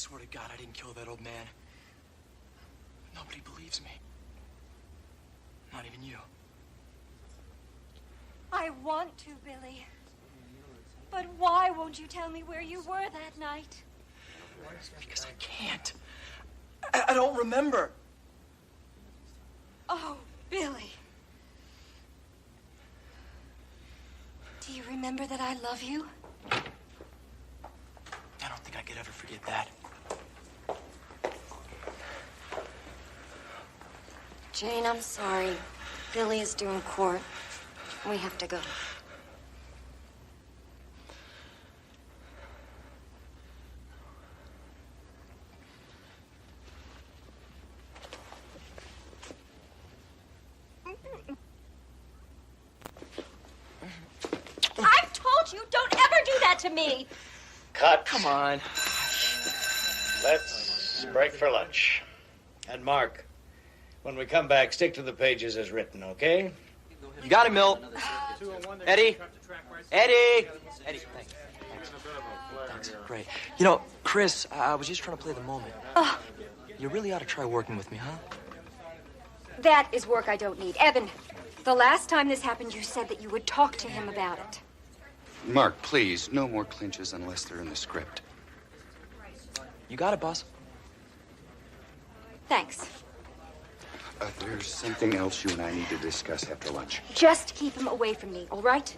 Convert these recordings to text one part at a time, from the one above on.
swear to God I didn't kill that old man. Nobody believes me. Not even you. I want to, Billy. But why won't you tell me where you were that night? Because I can't. I don't remember. Oh, Billy. Do you remember that I love you? I don't think I could ever forget that. Jane, I'm sorry. Billy is due in court. We have to go. I've told you, don't ever do that to me. Cut. Come on. Let's break for lunch. And Mark, when we come back, stick to the pages as written, okay? You got it, Milt. Eddie. Eddie. Eddie, thanks. Thanks. Great. You know, Chris, I was just trying to play the moment. You really ought to try working with me, huh? That is work I don't need. Evan, the last time this happened, you said that you would talk to him about it. Mark, please, no more clinches unless they're in the script. You got it, boss. Thanks. There's something else you and I need to discuss after lunch. Just keep him away from me, all right?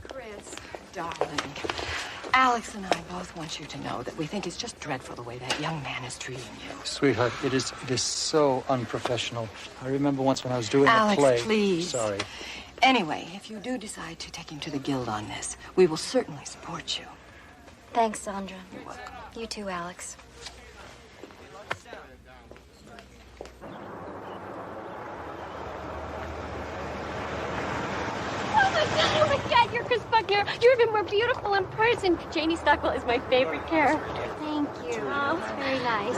Chris, darling, Alex and I both want you to know that we think it's just dreadful the way that young man is treating you. Sweetheart, it is so unprofessional. I remember once when I was doing Alex, a play. please. Sorry. Anyway, if you do decide to take him to the guild on this, we will certainly support you. Thanks, Sandra. You're welcome. You too, Alex. Oh my God, you're Chris Buckner. You're even more beautiful in person. Janie Stockwell is my favorite character. Thank you. Oh, It's very nice.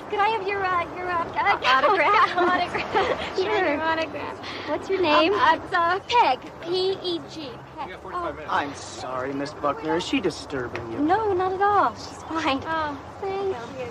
Could I have your autograph? autograph? Sure. Your autograph. What's your name? It's Peg. P-E-G. Peg. Oh. I'm sorry, Miss Buckner. Is she disturbing you? No, not at all. She's fine. Oh, thank you.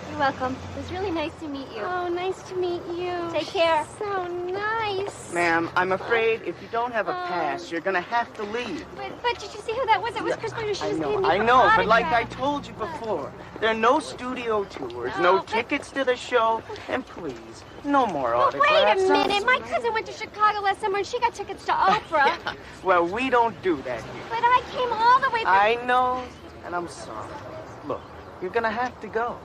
You're welcome. It was really nice to meet you. Oh, nice to meet you. Take care. So nice. Ma'am, I'm afraid if you don't have a pass, you're gonna have to leave. But did you see who that was? It was Chris Buckner. She just gave me I her know, but like I autograph. told you before, there are no studio tours, no tickets to the show, and please, no more Well, autographs. wait a minute. My cousin went to Chicago last summer and she got tickets to Oprah. Well, we don't do that here. But I came all the way from... I know, and I'm sorry. Look, you're gonna have to go.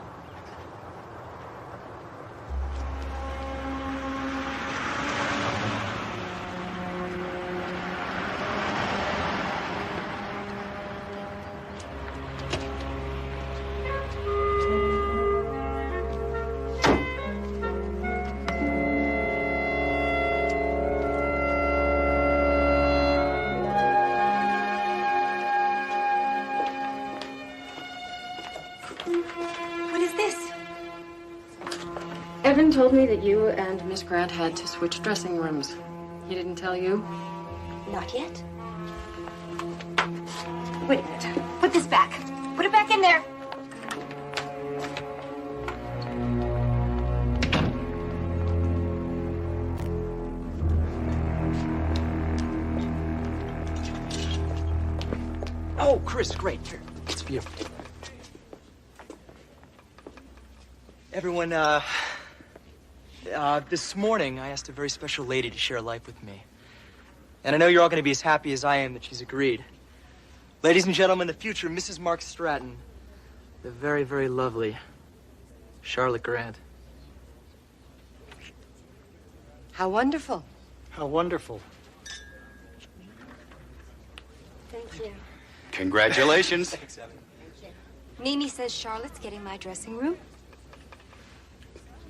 What is this? Evan told me that you and Miss Grant had to switch dressing rooms. He didn't tell you? Not yet. Wait a minute. Put this back. Put it back in there. Oh, Chris, great. Here, it's for you. Everyone, this morning I asked a very special lady to share life with me. And I know you're all going to be as happy as I am that she's agreed. Ladies and gentlemen, the future Mrs. Mark Stratton, the very, very lovely Charlotte Grant. How wonderful. How wonderful. Thank you. Congratulations. Thanks, Evan. Mimi says Charlotte's getting my dressing room.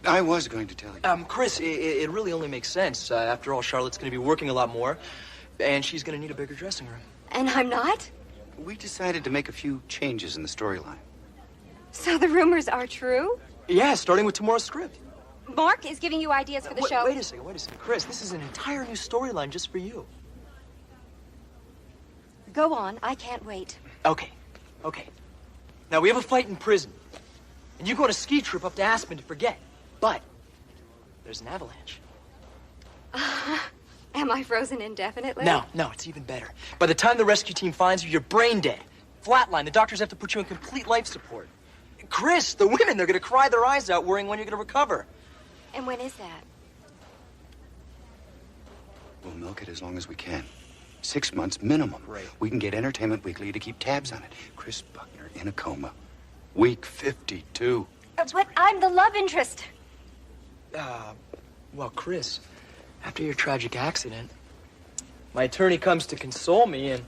I was going to tell you. Chris, it really only makes sense. After all, Charlotte's going to be working a lot more, and she's going to need a bigger dressing room. And I'm not? We decided to make a few changes in the storyline. So the rumors are true? Yeah, starting with tomorrow's script. Mark is giving you ideas for the show. Wait a second. Chris, this is an entire new storyline just for you. Go on. I can't wait. Okay. Okay. Now, we have a fight in prison. And you go on a ski trip up to Aspen to forget. But there's an avalanche. Am I frozen indefinitely? No, it's even better. By the time the rescue team finds you, you're brain dead. Flatline. The doctors have to put you in complete life support. Chris, the women, they're gonna cry their eyes out worrying when you're gonna recover. And when is that? We'll milk it as long as we can. 6 months minimum. Right. We can get Entertainment Weekly to keep tabs on it. Chris Buckner in a coma. Week 52. But I'm the love interest. Well, Chris, after your tragic accident, my attorney comes to console me, and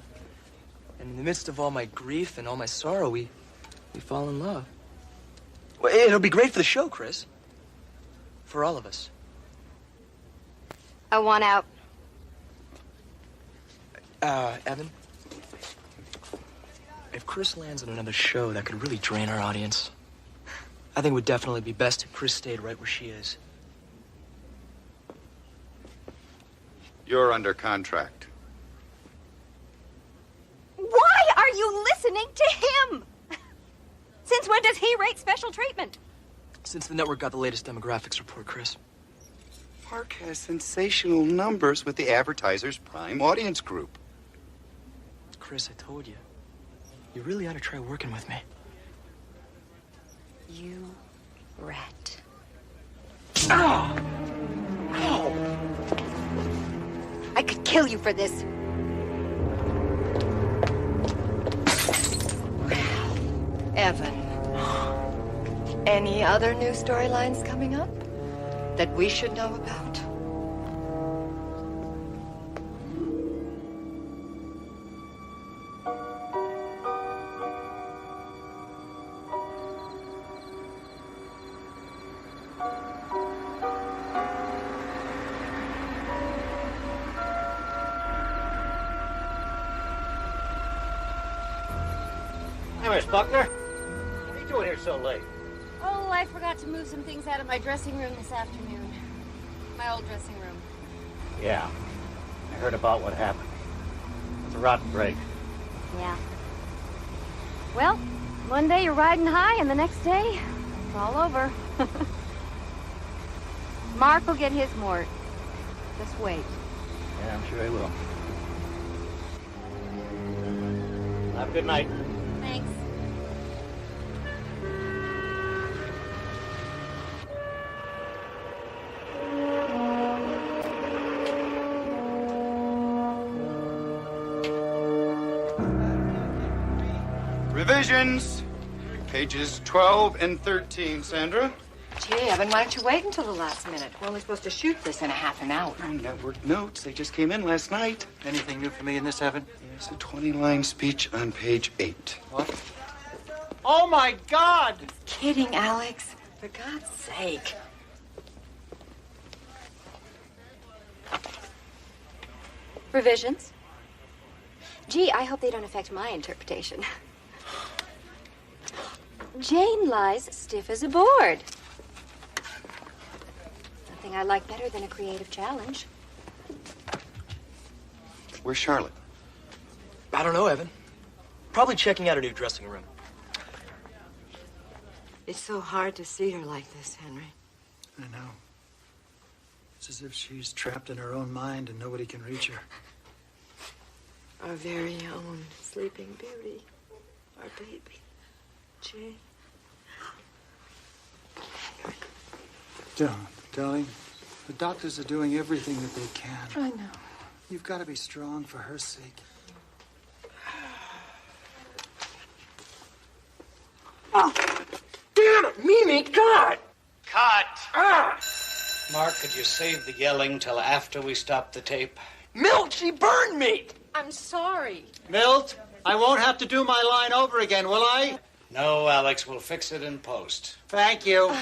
in the midst of all my grief and all my sorrow, we fall in love. Well, it'll be great for the show, Chris. For all of us. I want out. Evan, if Chris lands on another show, that could really drain our audience. I think it would definitely be best if Chris stayed right where she is. You're under contract. Why are you listening to him? Since when does he rate special treatment? Since the network got the latest demographics report, Chris. Mark has sensational numbers with the advertiser's prime audience group. Chris, I told you. You really ought to try working with me. You rat. Ow! Ow! I could kill you for this. Evan, any other new storylines coming up that we should know about? Hi, Miss Buckner. What are you doing here so late? Oh, I forgot to move some things out of my dressing room this afternoon. My old dressing room. Yeah. I heard about what happened. It's a rotten break. Yeah. Well, one day you're riding high, and the next day, it's all over. Mark will get his mort. Just wait. Yeah, I'm sure he will. Have a good night. Thanks. Revisions. Pages 12 and 13, Sandra. Gee, Evan, why don't you wait until the last minute? We're only supposed to shoot this in a half an hour. Oh, network notes. They just came in last night. Anything new for me in this, Evan? There's a 20-line speech on page 8. What? Oh, my God! Kidding, Alex. For God's sake. Revisions? Gee, I hope they don't affect my interpretation. Jane lies stiff as a board. Nothing I like better than a creative challenge. Where's Charlotte? I don't know, Evan. Probably checking out her new dressing room. It's so hard to see her like this, Henry. I know. It's as if she's trapped in her own mind and nobody can reach her. Our very own Sleeping Beauty. Our baby. Jane. Don't, darling. The doctors are doing everything that they can. I know. You've got to be strong for her sake. Oh, damn it, Mimi, God! Cut! Ah! Mark, could you save the yelling till after we stop the tape? Milt, she burned me! I'm sorry. Milt, I won't have to do my line over again, will I? No, Alex, we'll fix it in post. Thank you.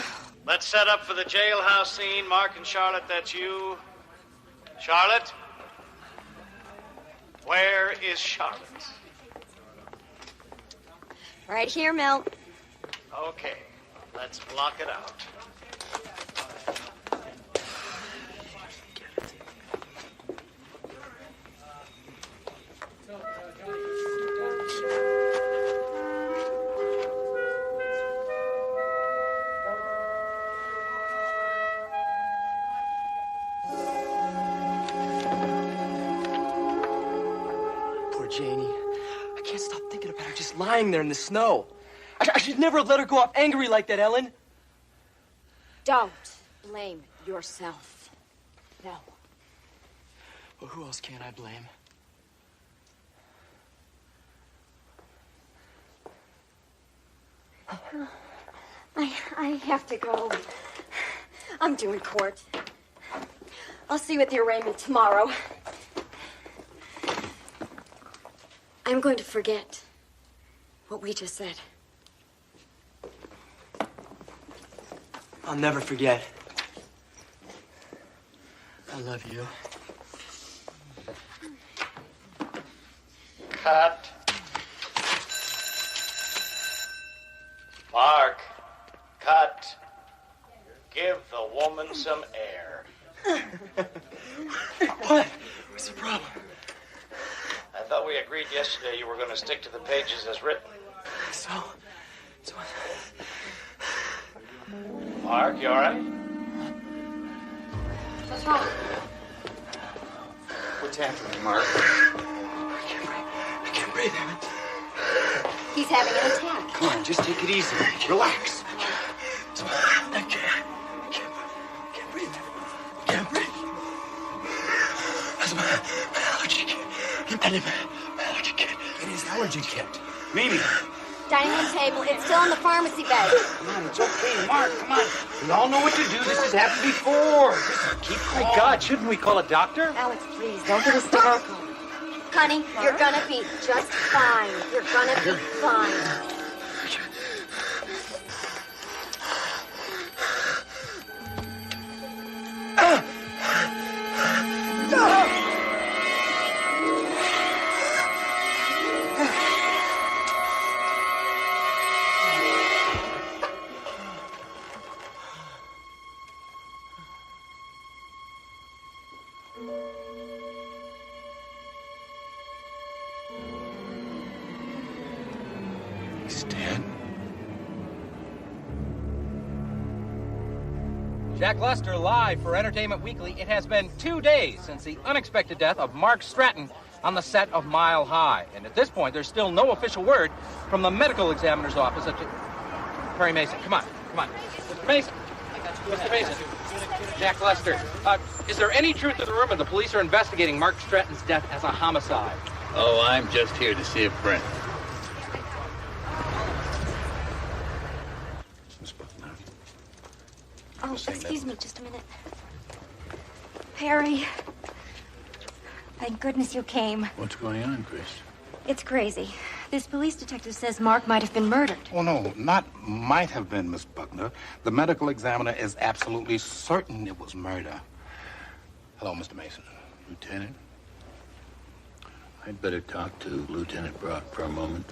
Let's set up for the jailhouse scene. Mark and Charlotte, that's you. Charlotte? Where is Charlotte? Right here, Milt. Okay, let's block it out. Janie. I can't stop thinking about her just lying there in the snow. I should never have let her go off angry like that, Ellen. Don't blame yourself. No. Well, who else can I blame? I have to go. I'm due in court. I'll see you at the arraignment tomorrow. I'm going to forget what we just said. I'll never forget. I love you. Cut. Mark, cut. Give the woman some air. What? What's the problem? I thought we agreed yesterday you were going to stick to the pages as written. So Mark, you all right? What's wrong? What's happening, Mark? I can't breathe, Ellen. He's having an attack. Come on, just take it easy. Relax. I can't breathe. I can't breathe. That's my allergy kit. I need my allergy kit. It is allergy kit. Mimi. Dining room table. It's still in the pharmacy bag. Come on, it's okay, Mark. Come on. We all know what to do. This has happened before. Just keep calm. My God, shouldn't we call a doctor? Alex, please, don't get hysterical. Honey, you're gonna be just fine. You're gonna be fine. Stan? Jack Lester live for Entertainment Weekly. It has been 2 days since the unexpected death of Mark Stratton on the set of Mile High. And at this point, there's still no official word from the medical examiner's office. Perry Mason, come on. Mr. Mason. Mr. Mason. Jack Lester. Is there any truth to the rumor the police are investigating Mark Stratton's death as a homicide? Oh, I'm just here to see a friend. Miss Buckner. Oh, excuse me, just a minute. Perry. Thank goodness you came. What's going on, Chris? It's crazy. This police detective says Mark might have been murdered. Oh, no, not might have been, Miss Buckner. The medical examiner is absolutely certain it was murder. Hello, Mr. Mason. Lieutenant? I'd better talk to Lieutenant Brock for a moment.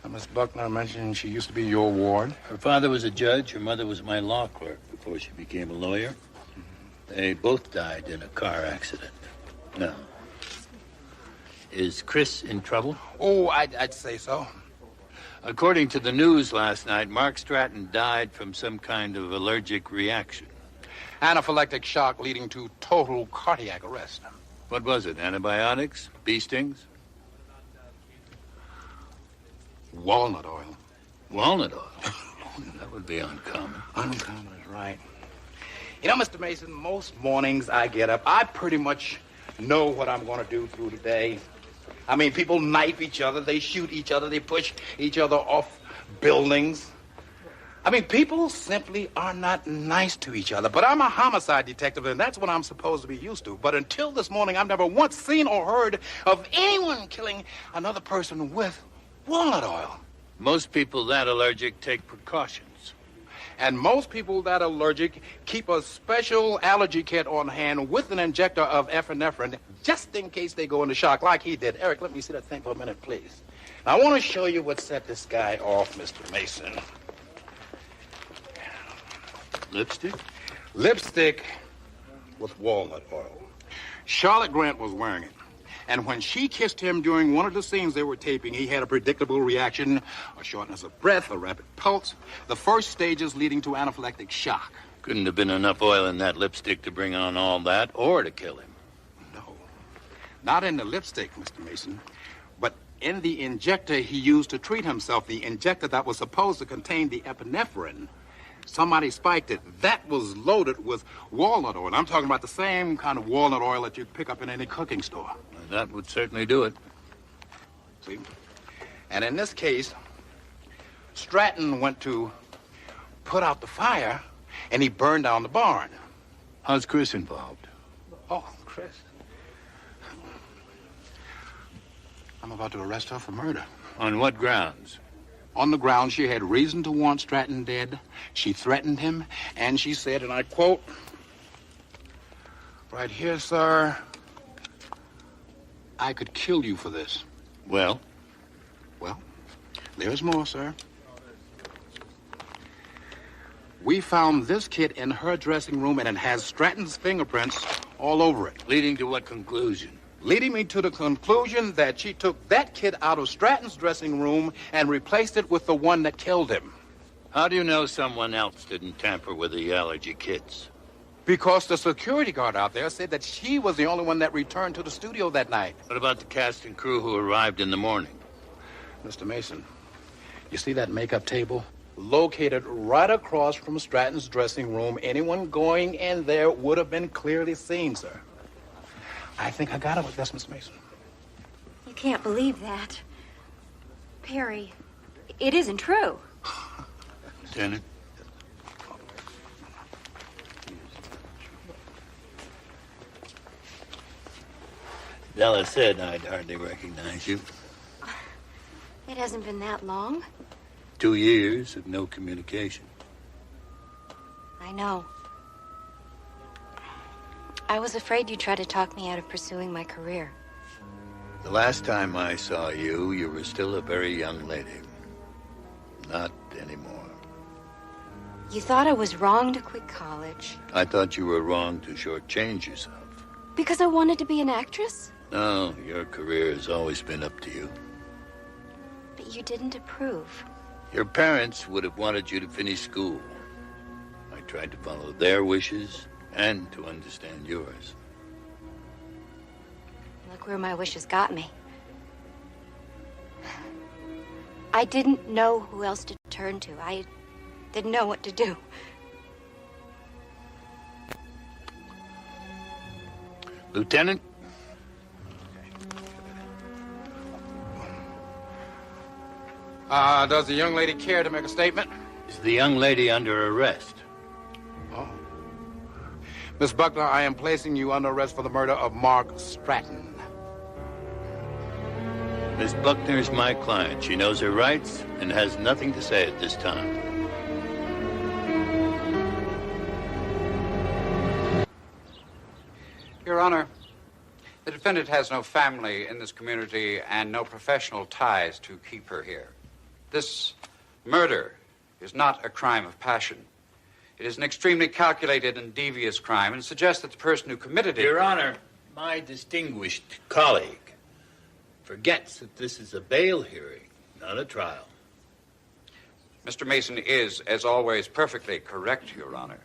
Miss Buckner mentioned she used to be your ward. Her father was a judge. Her mother was my law clerk before she became a lawyer. They both died in a car accident. Now, is Chris in trouble? Oh, I'd say so. According to the news last night, Mark Stratton died from some kind of allergic reaction. Anaphylactic shock leading to total cardiac arrest. What was it? Antibiotics? Bee stings? Walnut oil. Walnut oil? That would be uncommon. Uncommon is right. You know, Mr. Mason, most mornings I get up, I pretty much know what I'm going to do through the day. I mean, people knife each other, they shoot each other, they push each other off buildings. I mean, people simply are not nice to each other. But I'm a homicide detective, and that's what I'm supposed to be used to. But until this morning, I've never once seen or heard of anyone killing another person with walnut oil. Most people that allergic take precautions. And most people that are allergic keep a special allergy kit on hand with an injector of epinephrine just in case they go into shock like he did. Eric, let me see that thing for a minute, please. Now, I want to show you what set this guy off, Mr. Mason. Lipstick? Lipstick with walnut oil. Charlotte Grant was wearing it. And when she kissed him during one of the scenes they were taping, he had a predictable reaction, a shortness of breath, a rapid pulse, the first stages leading to anaphylactic shock. Couldn't have been enough oil in that lipstick to bring on all that or to kill him. No. Not in the lipstick, Mr. Mason, but in the injector he used to treat himself, the injector that was supposed to contain the epinephrine. Somebody spiked it. That was loaded with walnut oil. I'm talking about the same kind of walnut oil that you'd pick up in any cooking store. That would certainly do it. See? And in this case, Stratton went to put out the fire, and he burned down the barn. How's Chris involved? Oh, Chris. I'm about to arrest her for murder. On what grounds? On the grounds she had reason to want Stratton dead. She threatened him, and she said, and I quote, right here, sir, I could kill you for this. Well? Well, there's more, sir. We found this kit in her dressing room, and it has Stratton's fingerprints all over it. Leading to what conclusion? Leading me to the conclusion that she took that kit out of Stratton's dressing room and replaced it with the one that killed him. How do you know someone else didn't tamper with the allergy kits? Because the security guard out there said that she was the only one that returned to the studio that night. What about the cast and crew who arrived in the morning? Mr. Mason, you see that makeup table? Located right across from Stratton's dressing room. Anyone going in there would have been clearly seen, sir. I think I got it with this, Miss Mason. You can't believe that. Perry, it isn't true. Lieutenant? Della said I'd hardly recognize you. It hasn't been that long. 2 years of no communication. I know. I was afraid you'd try to talk me out of pursuing my career. The last time I saw you, you were still a very young lady. Not anymore. You thought I was wrong to quit college. I thought you were wrong to shortchange yourself. Because I wanted to be an actress? No, your career has always been up to you. But you didn't approve. Your parents would have wanted you to finish school. I tried to follow their wishes and to understand yours. Look where my wishes got me. I didn't know who else to turn to. I didn't know what to do. Lieutenant? Does the young lady care to make a statement? Is the young lady under arrest? Oh. Miss Buckner, I am placing you under arrest for the murder of Mark Stratton. Miss Buckner is my client. She knows her rights and has nothing to say at this time. Your Honor, the defendant has no family in this community and no professional ties to keep her here. This murder is not a crime of passion. It is an extremely calculated and devious crime and suggests that the person who committed it... Your Honor, my distinguished colleague forgets that this is a bail hearing, not a trial. Mr. Mason is, as always, perfectly correct, Your Honor.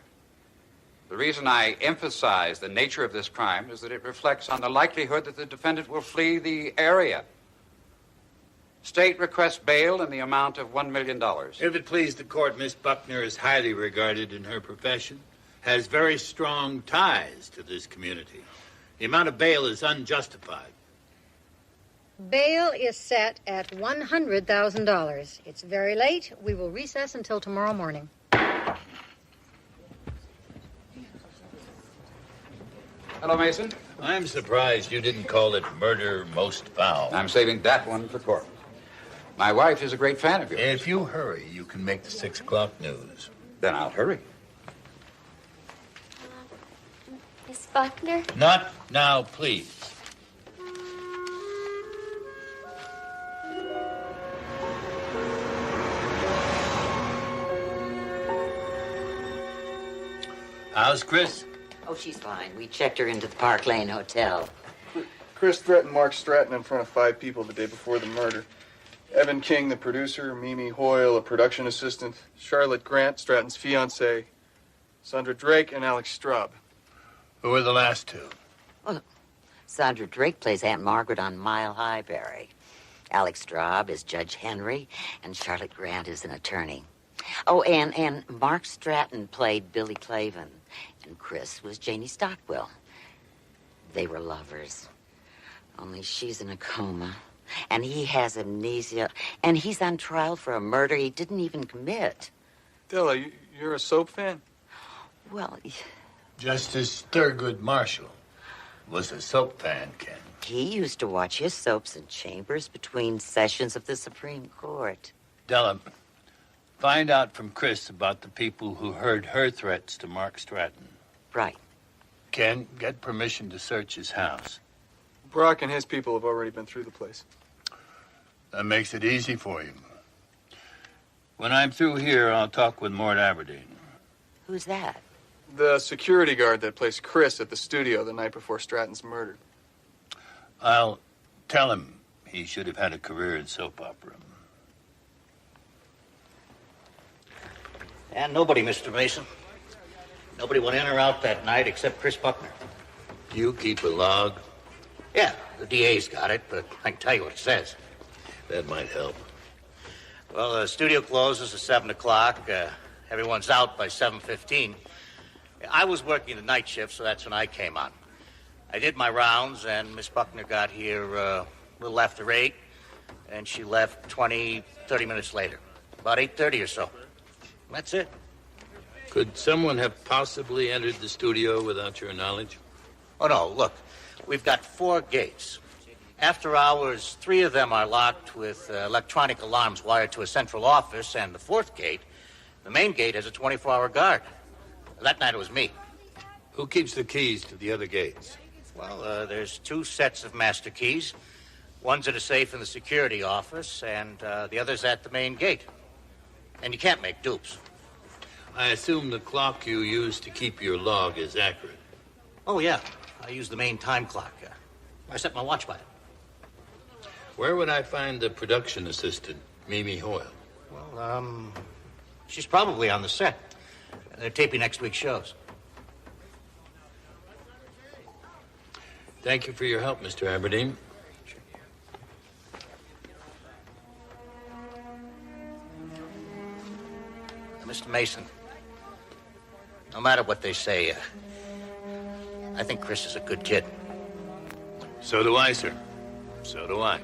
The reason I emphasize the nature of this crime is that it reflects on the likelihood that the defendant will flee the area. State requests bail in the amount of $1 million. If it please the court, Miss Buckner is highly regarded in her profession, has very strong ties to this community. The amount of bail is unjustified. Bail is set at $100,000. It's very late. We will recess until tomorrow morning. Hello, Mason. I'm surprised you didn't call it murder most foul. I'm saving that one for court. My wife is a great fan of yours. If you hurry, you can make the 6 o'clock news. Then I'll hurry. Miss Buckner? Not now, please. How's Chris? Oh, she's fine. We checked her into the Park Lane Hotel. Chris threatened Mark Stratton in front of 5 people the day before the murder. Evan King, the producer, Mimi Hoyle, a production assistant, Charlotte Grant, Stratton's fiancée, Sandra Drake, and Alex Straub. Who were the last 2? Well, Sandra Drake plays Aunt Margaret on Mile High, Barry. Alex Straub is Judge Henry, and Charlotte Grant is an attorney. Oh, and Mark Stratton played Billy Clavin, and Chris was Janie Stockwell. They were lovers. Only she's in a coma, and he has amnesia, and he's on trial for a murder he didn't even commit. Della, you're a soap fan? Well, Justice Thurgood Marshall was a soap fan, Ken. he used to watch his soaps in chambers between sessions of the Supreme Court. Della, find out from Chris about the people who heard her threats to Mark Stratton. Right. Ken, get permission to search his house. Brock and his people have already been through the place. That makes it easy for you. When I'm through here, I'll talk with Mort Aberdeen. Who's that? The security guard that placed Chris at the studio the night before Stratton's murder. I'll tell him he should have had a career in soap opera. And nobody, Mr. Mason. Nobody went in or out that night except Chris Buckner. You keep a log? Yeah, the DA's got it, but I can tell you what it says. That might help. Well, the studio closes at 7 o'clock. Everyone's out by 7:15. I was working the night shift, so that's when I came on. I did my rounds, and Miss Buckner got here a little after 8, and she left 20, 30 minutes later. About 8:30 or so. That's it. Could someone have possibly entered the studio without your knowledge? Oh, no, look. We've got 4 gates. After hours, 3 of them are locked with electronic alarms wired to a central office, and the 4th gate, the main gate, has a 24-hour guard. That night it was me. Who keeps the keys to the other gates? Well, there's 2 sets of master keys. One's in a safe in the security office, and the other's at the main gate. And you can't make dupes. I assume the clock you use to keep your log is accurate. Oh, yeah. I use the main time clock. I set my watch by it. Where would I find the production assistant, Mimi Hoyle? Well, she's probably on the set. They're taping next week's shows. Thank you for your help, Mr. Aberdeen. Mr. Mason, no matter what they say, I think Chris is a good kid. So do I, sir. So do I.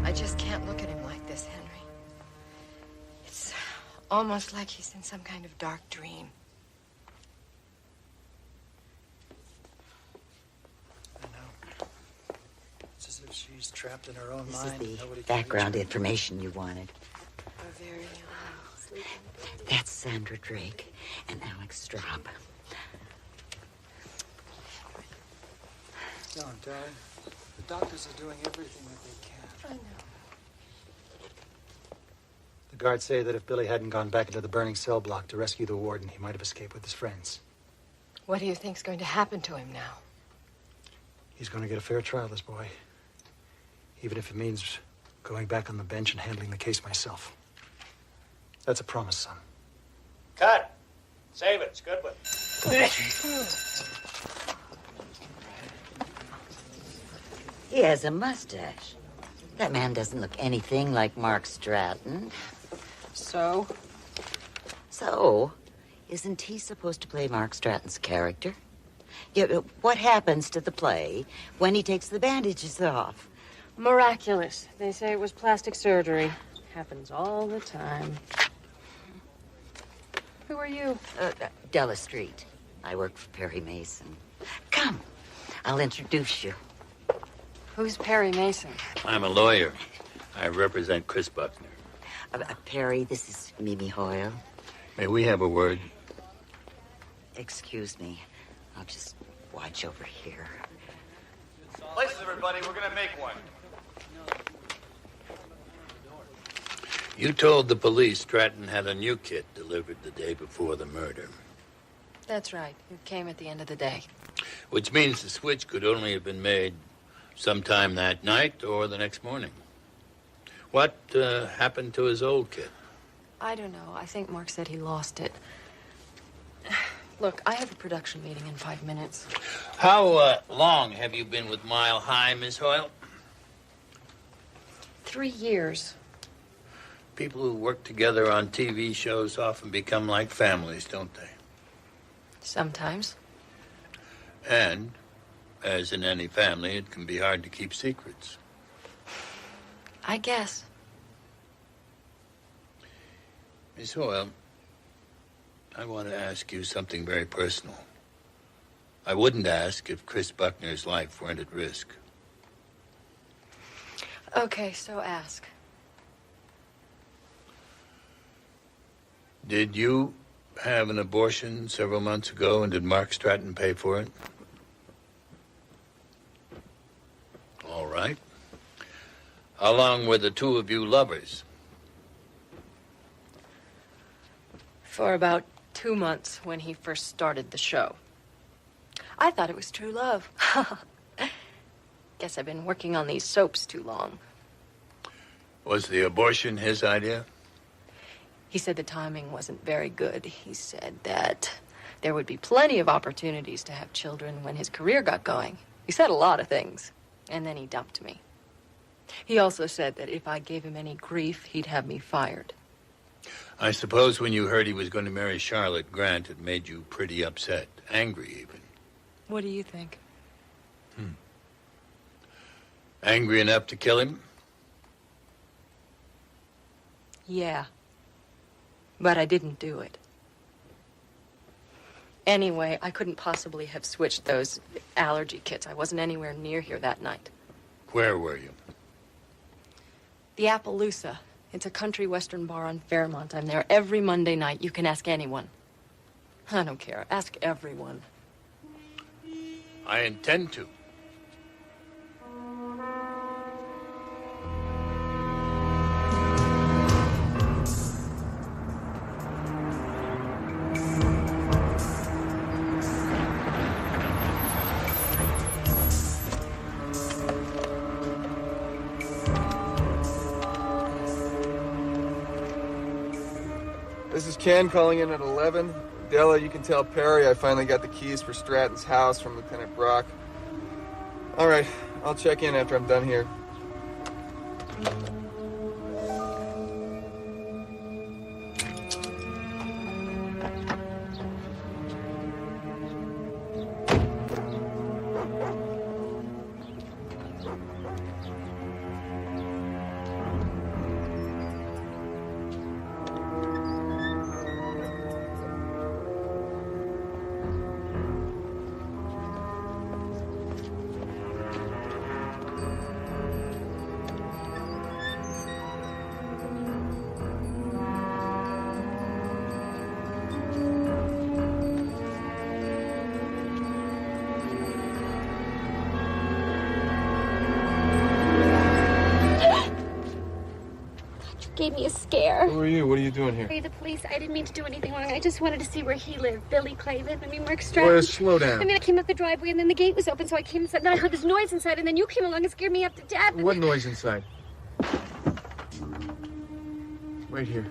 I just can't look at him like this, Henry. It's almost like he's in some kind of dark dream. I know. It's as if she's trapped in her own This mind. is Nobody the can background reach her. information you wanted. We're very sleeping. That's Sandra Drake and Alex Straub. No, darling. The doctors are doing everything that they can. I know. The guards say that if Billy hadn't gone back into the burning cell block to rescue the warden, he might have escaped with his friends. What do you think's going to happen to him now? He's going to get a fair trial, this boy. Even if it means going back on the bench and handling the case myself. That's a promise, son. Cut. Save it. It's a good one. He has a mustache. That man doesn't look anything like Mark Stratton. So? So, isn't he supposed to play Mark Stratton's character? Yeah, what happens to the play when he takes the bandages off? Miraculous. They say it was plastic surgery. Happens all the time. Who are you? Della Street. I work for Perry Mason. Come, I'll introduce you. Who's Perry Mason? I'm a lawyer. I represent Chris Buckner. Perry, this is Mimi Hoyle. May we have a word? Excuse me. I'll just watch over here. Places, everybody. We're going to make one. You told the police Stratton had a new kit delivered the day before the murder, That's right. It came at the end of the day. which means the switch could only have been made sometime that night or the next morning. What happened to his old kit? I don't know. I think Mark said he lost it. Look, I have a production meeting in 5 minutes. How long have you been with Mile High, Miss Hoyle? 3 years. People who work together on TV shows often become like families, don't they? Sometimes. And, as in any family, it can be hard to keep secrets. I guess. Miss Hoyle, I want to ask you something very personal. I wouldn't ask if Chris Buckner's life weren't at risk. Okay, so ask. Did you have an abortion several months ago, and did Mark Stratton pay for it? All right. How long were the two of you lovers? For about 2 months when he first started the show. I thought it was true love. Guess I've been working on these soaps too long. Was the abortion his idea? He said the timing wasn't very good. He said that there would be plenty of opportunities to have children when his career got going. He said a lot of things, and then he dumped me. He also said that if I gave him any grief, he'd have me fired. I suppose when you heard he was going to marry Charlotte Grant, it made you pretty upset, angry even. What do you think? Angry enough to kill him? Yeah. But I didn't do it. Anyway, I couldn't possibly have switched those allergy kits. I wasn't anywhere near here that night. Where were you? The Appaloosa. It's a country western bar on Fairmont. I'm there every Monday night. You can ask anyone. I don't care. Ask everyone. I intend to. This is Ken calling in at 11. Della, you can tell Perry I finally got the keys for Stratton's house from Lieutenant Brock. All right, I'll check in after I'm done here. Gave me a scare. Who are you? What are you doing here? Hey, the police. I didn't mean to do anything wrong. I just wanted to see where he lived. Billy Clavin. I mean, Mark Stratton. Boy, slow down. I mean, I came up the driveway and then the gate was open, so I came inside. Then I heard this noise inside, and then you came along and scared me up to death. What noise inside? Wait here.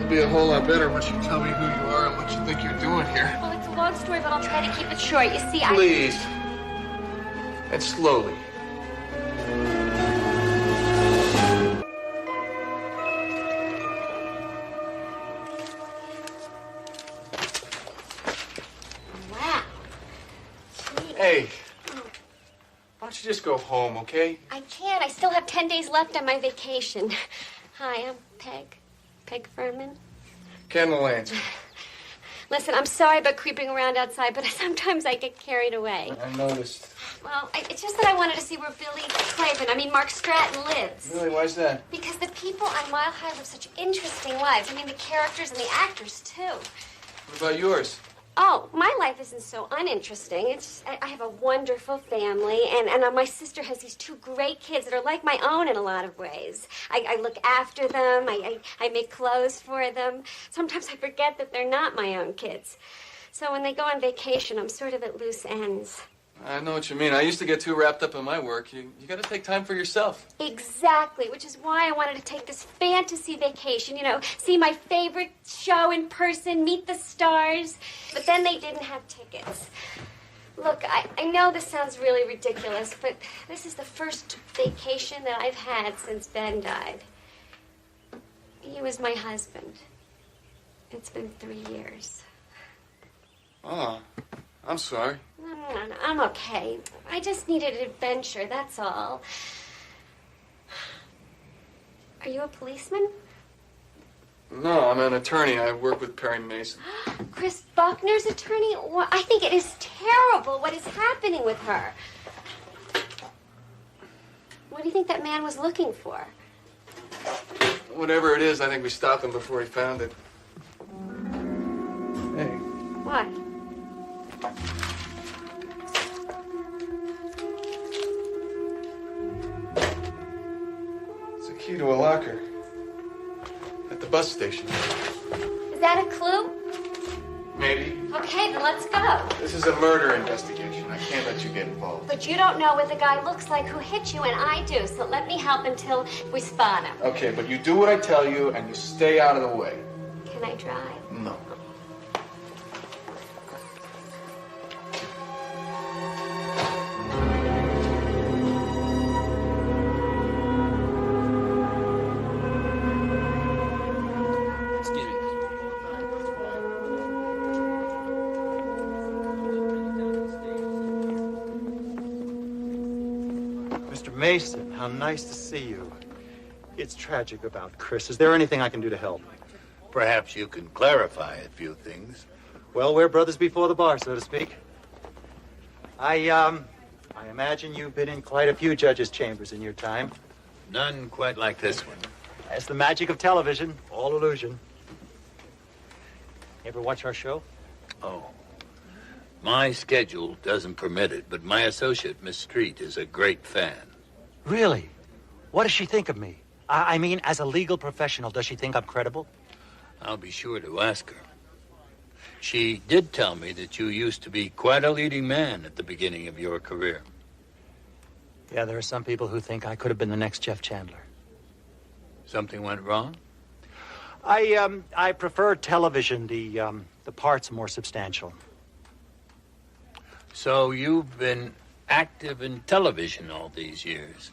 Be a whole lot better once you tell me who you are and what you think you're doing here. Well, it's a long story, but I'll try to keep it short. You see, Please. And slowly. Wow. Hey. Why don't you just go home, okay? I can't. I still have 10 days left on my vacation. Hi, I'm Peg. Peg Furman. Ken Mullane. Listen, I'm sorry about creeping around outside, but sometimes I get carried away. I noticed. Well, it's just that I wanted to see where Mark Stratton lives. Really? Why's that? Because the people on Mile High live such interesting lives. I mean, the characters and the actors, too. What about yours? Oh, my life isn't so uninteresting. It's I have a wonderful family, and my sister has these 2 great kids that are like my own in a lot of ways. I look after them. I make clothes for them. Sometimes I forget that they're not my own kids. So when they go on vacation, I'm sort of at loose ends. I know what you mean. I used to get too wrapped up in my work. You got to take time for yourself. Exactly, which is why I wanted to take this fantasy vacation, see my favorite show in person, meet the stars. But then they didn't have tickets. Look, I know this sounds really ridiculous, but this is the first vacation that I've had since Ben died. He was my husband. It's been 3 years. Oh, I'm sorry. No, I'm okay. I just needed an adventure, that's all. Are you a policeman? No, I'm an attorney. I work with Perry Mason. Chris Buckner's attorney? Well, I think it is terrible what is happening with her. What do you think that man was looking for? Whatever it is, I think we stopped him before he found it. Hey. What? It's a key to a locker at the bus station. Is that a clue? Maybe. Okay, then let's go. This is a murder investigation. I can't let you get involved. But you don't know what the guy looks like who hit you, and I do, so let me help until we spot him. Okay, but you do what I tell you, and you stay out of the way. Can I drive? No. Mason, how nice to see you. It's tragic about Chris. Is there anything I can do to help? Perhaps you can clarify a few things. Well, we're brothers before the bar, so to speak. I imagine you've been in quite a few judges' chambers in your time. None quite like this one. That's the magic of television. All illusion. Ever watch our show? Oh. My schedule doesn't permit it, but my associate, Miss Street, is a great fan. Really? What does she think of me? I mean, as a legal professional, does she think I'm credible? I'll be sure to ask her. She did tell me that you used to be quite a leading man at the beginning of your career. Yeah, there are some people who think I could have been the next Jeff Chandler. Something went wrong? I prefer television. The parts are more substantial. So you've been active in television all these years?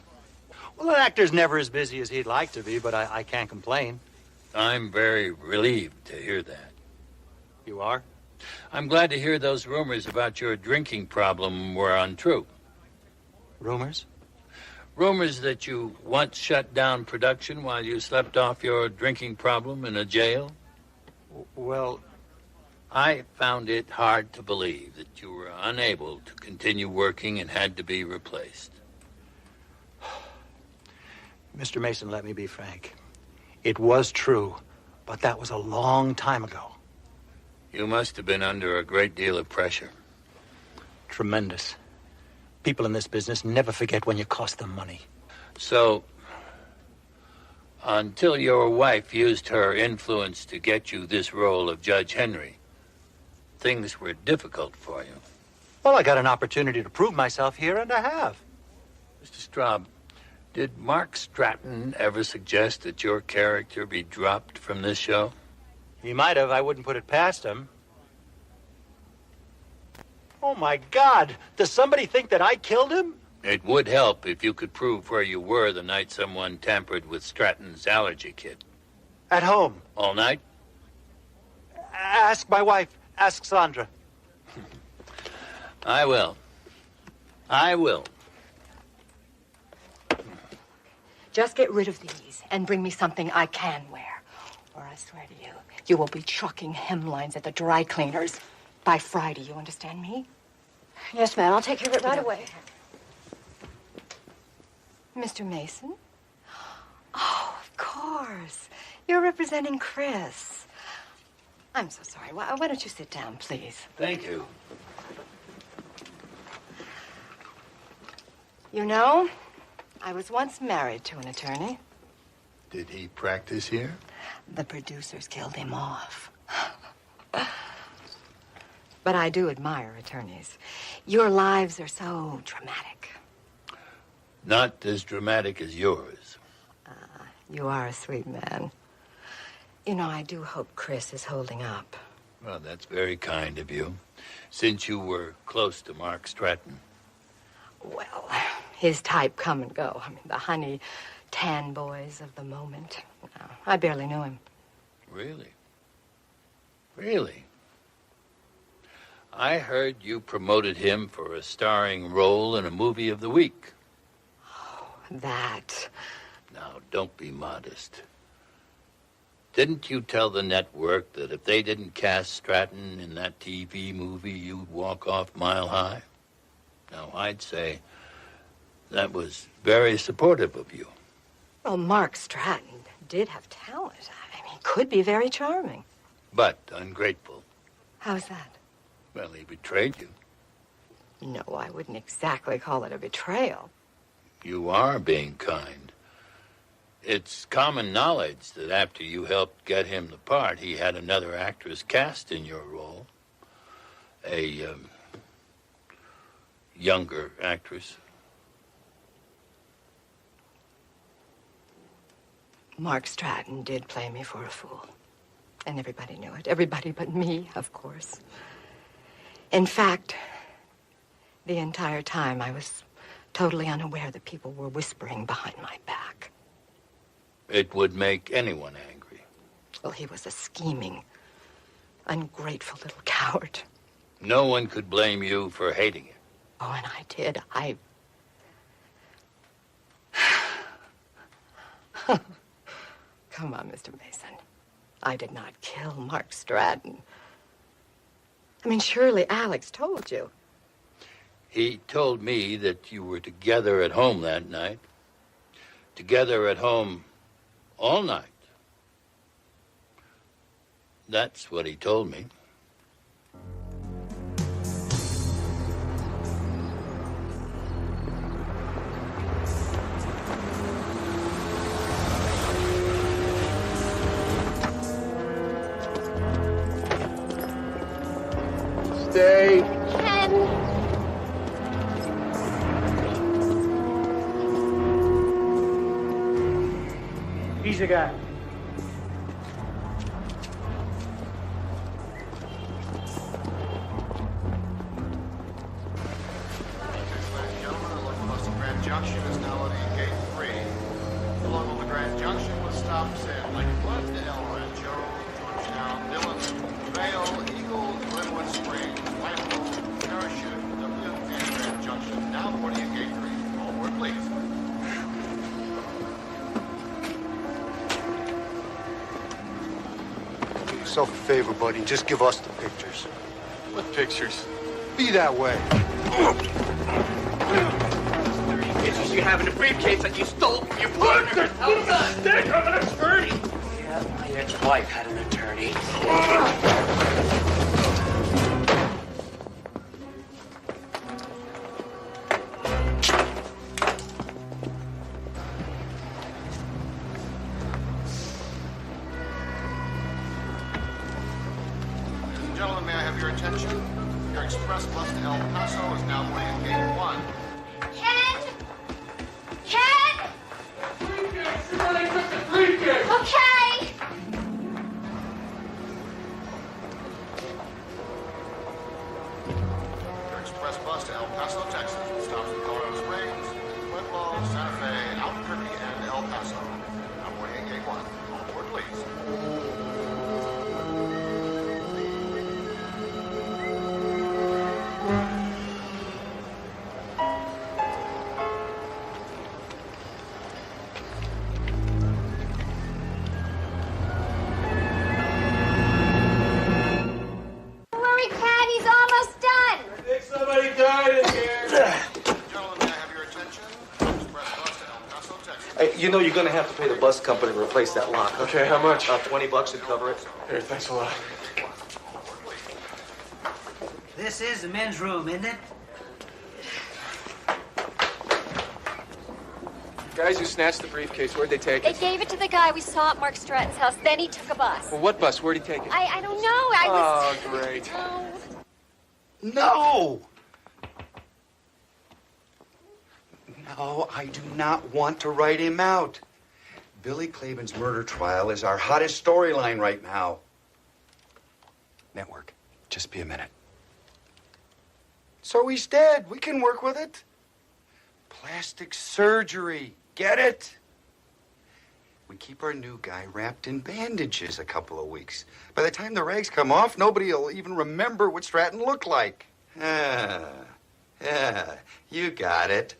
Well, an actor's never as busy as he'd like to be, but I can't complain. I'm very relieved to hear that. You are? I'm glad to hear those rumors about your drinking problem were untrue. Rumors? Rumors that you once shut down production while you slept off your drinking problem in a jail? Well, I found it hard to believe that you were unable to continue working and had to be replaced. Mr. Mason, let me be frank. It was true, but that was a long time ago. You must have been under a great deal of pressure. Tremendous. People in this business never forget when you cost them money. So, until your wife used her influence to get you this role of Judge Henry, things were difficult for you. Well, I got an opportunity to prove myself here, and I have. Mr. Straub, did Mark Stratton ever suggest that your character be dropped from this show? He might have. I wouldn't put it past him. Oh, my God. Does somebody think that I killed him? It would help if you could prove where you were the night someone tampered with Stratton's allergy kit. At home. All night? Ask my wife. Ask Sandra. I will. Just get rid of these and bring me something I can wear. Or I swear to you, you will be trucking hemlines at the dry cleaners by Friday. You understand me? Yes, ma'am. I'll take care of it right away. Mr. Mason? Oh, of course. You're representing Chris. I'm so sorry. Why don't you sit down, please? Thank you. You know, I was once married to an attorney. Did he practice here? The producers killed him off. But I do admire attorneys. Your lives are so dramatic. Not as dramatic as yours. You are a sweet man. You know, I do hope Chris is holding up. Well, that's very kind of you. Since you were close to Mark Stratton. Well, his type come and go. I mean, the honey tan boys of the moment. No, I barely knew him. Really? Really? I heard you promoted him for a starring role in a movie of the week. Oh, that. Now, don't be modest. Didn't you tell the network that if they didn't cast Stratton in that TV movie, you'd walk off Mile High? Now, I'd say that was very supportive of you. Well, Mark Stratton did have talent. I mean, he could be very charming. But ungrateful. How's that? Well, he betrayed you. No, I wouldn't exactly call it a betrayal. You are being kind. It's common knowledge that after you helped get him the part, he had another actress cast in your role. A younger actress. Mark Stratton did play me for a fool. And everybody knew it. Everybody but me, of course. In fact, the entire time I was totally unaware that people were whispering behind my back. It would make anyone angry. Well, he was a scheming, ungrateful little coward. No one could blame you for hating him. Oh, and I did. Come on, Mr. Mason. I did not kill Mark Stratton. I mean, surely Alex told you. He told me that you were together at home that night. Together at home all night. That's what he told me. Stay. Ken. He's the guy. Grand Junction is now at Gate 3. Along with the Grand Junction with stops in Lakewood, El Rancho, Georgetown, Dillon, Vale, Eagle, Glenwood Springs, Lambeau, Parachute, Dublin, and Grand Junction. Now boarding at Gate 3. All aboard, please. Do yourself a favor, buddy, and just give us the pictures. What pictures? Be that way. Pictures you have in the briefcase that you stole from your partner. How's that? They have an attorney. Yeah, my ex-wife had an attorney. Ladies and gentlemen, may I have your attention? Your express bus to El Paso is now boarding at Gate 1. Ken! Ken! Okay! Your express bus to El Paso, Texas. Stops in Colorado Springs, Pueblo, Santa Fe, Albuquerque, and El Paso. Now boarding at Gate 1. All aboard, please. You know you're gonna have to pay the bus company to replace that lock. Huh? Okay, how much? $20 would cover it. Here, thanks a lot. This is the men's room, isn't it? Guys who snatched the briefcase, where'd they take They it? gave it to the guy we saw at Mark Stratton's house. Then he took a bus. Well, what bus? Where'd he take it? I don't know. I was. Oh, great. Oh. No! No, I do not want to write him out. Billy Clavin's murder trial is our hottest storyline right now. Network, just be a minute. So he's dead. We can work with it. Plastic surgery. Get it? We keep our new guy wrapped in bandages a couple of weeks. By the time the rags come off, nobody will even remember what Stratton looked like. Yeah, you got it.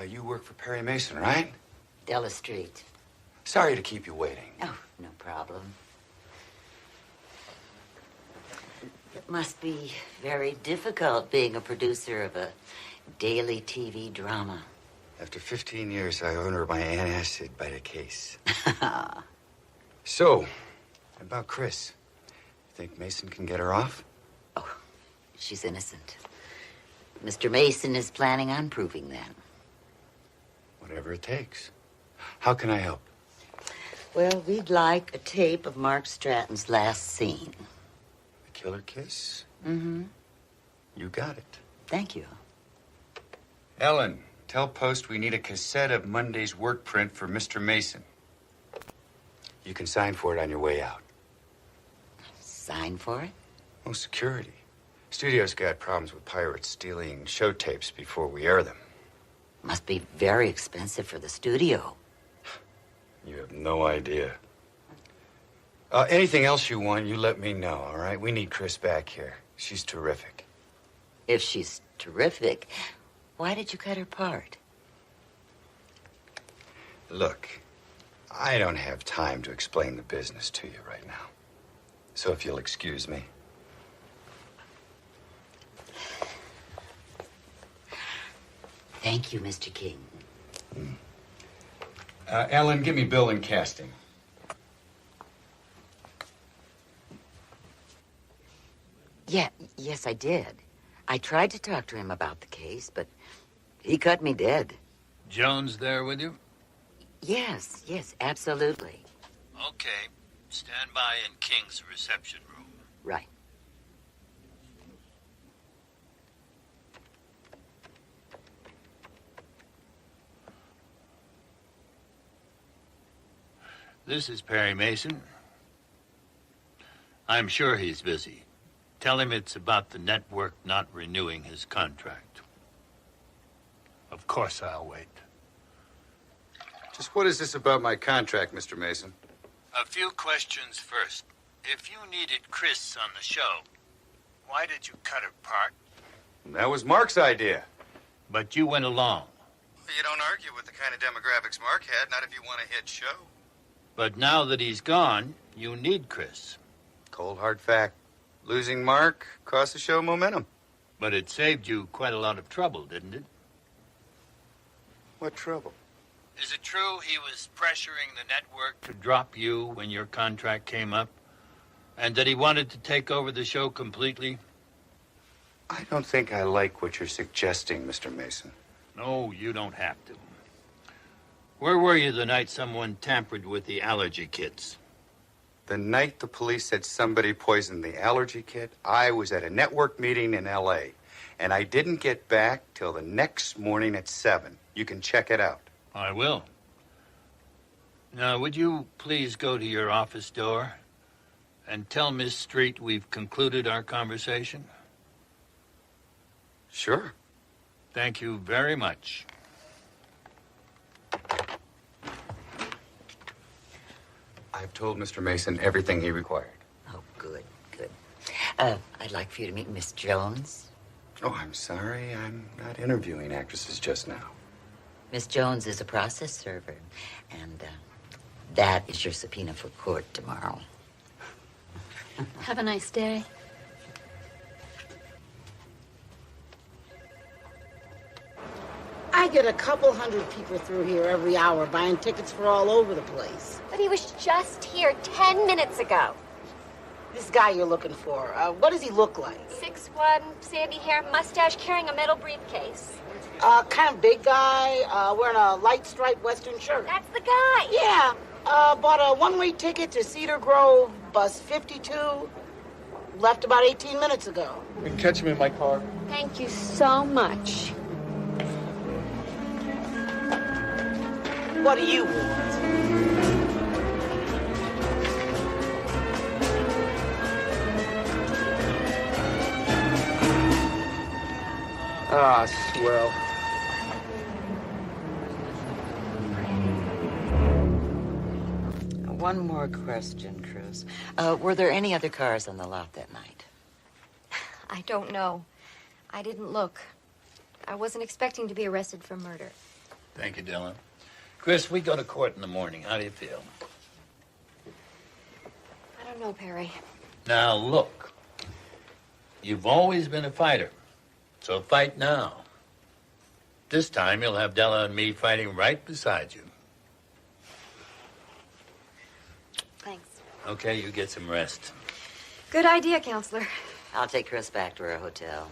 You work for Perry Mason, right? Della Street. Sorry to keep you waiting. Oh, no problem. It must be very difficult being a producer of a daily TV drama. After 15 years, I ordered my antacid by the case. So, about Chris. Think Mason can get her off? Oh, she's innocent. Mr. Mason is planning on proving that. Whatever it takes. How can I help? Well, we'd like a tape of Mark Stratton's last scene. The killer kiss? Mm-hmm. You got it. Thank you. Ellen, tell Post we need a cassette of Monday's work print for Mr. Mason. You can sign for it on your way out. Sign for it? Oh, security. Studio's got problems with pirates stealing show tapes before we air them. Must be very expensive for the studio. You have no idea. Anything else you want, you let me know, all right? We need Chris back here. She's terrific. If she's terrific, why did you cut her part? Look, I don't have time to explain the business to you right now. So if you'll excuse me. Thank you, Mr. King. Ellen, give me Bill and casting. Yes, I did. I tried to talk to him about the case, but he cut me dead. Jones there with you? Yes, absolutely. Okay. Stand by in King's reception room. Right. This is Perry Mason. I'm sure he's busy. Tell him it's about the network not renewing his contract. Of course I'll wait. Just what is this about my contract, Mr. Mason? A few questions first. If you needed Chris on the show, why did you cut her part? That was Mark's idea. But you went along. You don't argue with the kind of demographics Mark had, not if you want a hit show. But now that he's gone, you need Chris. Cold hard fact. Losing Mark cost the show momentum. But it saved you quite a lot of trouble, didn't it? What trouble? Is it true he was pressuring the network to drop you when your contract came up? And that he wanted to take over the show completely? I don't think I like what you're suggesting, Mr. Mason. No, you don't have to. Where were you the night someone tampered with the allergy kits? The night the police said somebody poisoned the allergy kit, I was at a network meeting in L.A., and I didn't get back till the next morning at 7. You can check it out. I will. Now, would you please go to your office door and tell Miss Street we've concluded our conversation? Sure. Thank you very much. I've told Mr. Mason everything he required. Oh, good. I'd like for you to meet Miss Jones. Oh, I'm sorry. I'm not interviewing actresses just now. Miss Jones is a process server, and that is your subpoena for court tomorrow. Have a nice day. I get a couple hundred people through here every hour buying tickets for all over the place. But he was just here 10 minutes ago. This guy you're looking for, what does he look like? 6'1", sandy hair, mustache, carrying a metal briefcase. Kind of big guy, wearing a light striped Western shirt. That's the guy. Yeah, bought a one-way ticket to Cedar Grove, bus 52. Left about 18 minutes ago. You can catch him in my car. Thank you so much. What do you want? Ah, swell. One more question, Cruz. Were there any other cars on the lot that night? I don't know. I didn't look. I wasn't expecting to be arrested for murder. Thank you, Dylan. Chris, we go to court in the morning. How do you feel? I don't know, Perry. Now, look. You've always been a fighter. So fight now. This time, you'll have Della and me fighting right beside you. Thanks. Okay, you get some rest. Good idea, Counselor. I'll take Chris back to her hotel.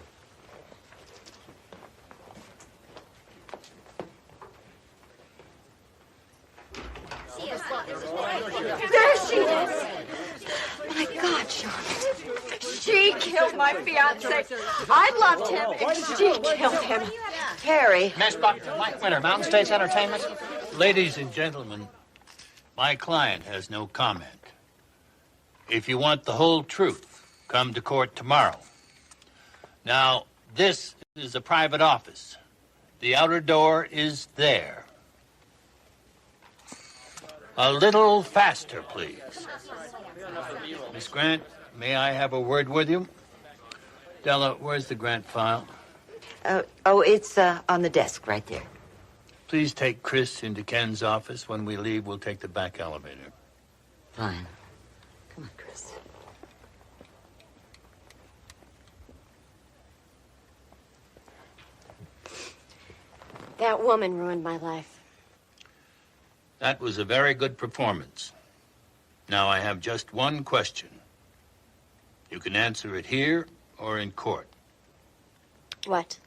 There she is. My God, Charlotte. She killed my fiancé. I loved him, and she killed him. Perry. Miss Buckner, Mike Winter, Mountain States Entertainment. Ladies and gentlemen, my client has no comment. If you want the whole truth, come to court tomorrow. Now, this is a private office. The outer door is there. A little faster, please. Miss Grant, may I have a word with you? Della, where's the Grant file? It's on the desk right there. Please take Chris into Ken's office. When we leave, we'll take the back elevator. Fine. Come on, Chris. That woman ruined my life. That was a very good performance. Now I have just one question. You can answer it here or in court. What?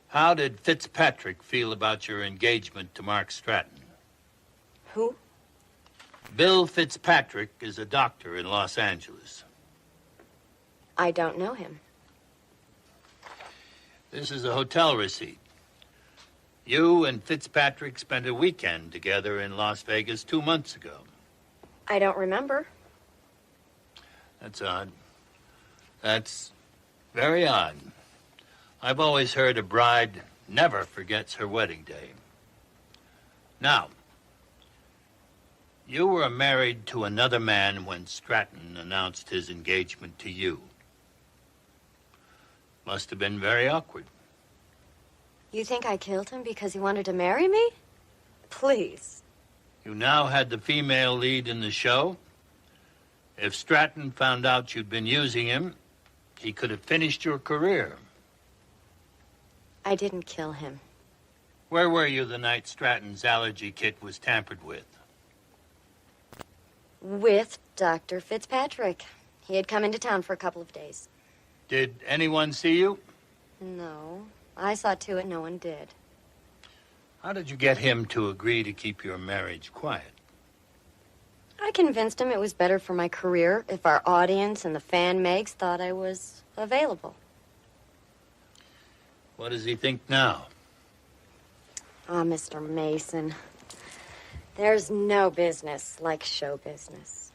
How did Fitzpatrick feel about your engagement to Mark Stratton? Who? Bill Fitzpatrick is a doctor in Los Angeles. I don't know him. This is a hotel receipt. You and Fitzpatrick spent a weekend together in Las Vegas 2 months ago. I don't remember. That's odd. That's very odd. I've always heard a bride never forgets her wedding day. Now, you were married to another man when Stratton announced his engagement to you. Must have been very awkward. You think I killed him because he wanted to marry me? Please. You now had the female lead in the show. If Stratton found out you'd been using him, he could have finished your career. I didn't kill him. Where were you the night Stratton's allergy kit was tampered with? With Dr. Fitzpatrick. He had come into town for a couple of days. Did anyone see you? No. I saw to it no one did. How did you get him to agree to keep your marriage quiet? I convinced him it was better for my career if our audience and the fan mags thought I was available. What does he think now? Ah, Mr. Mason. There's no business like show business.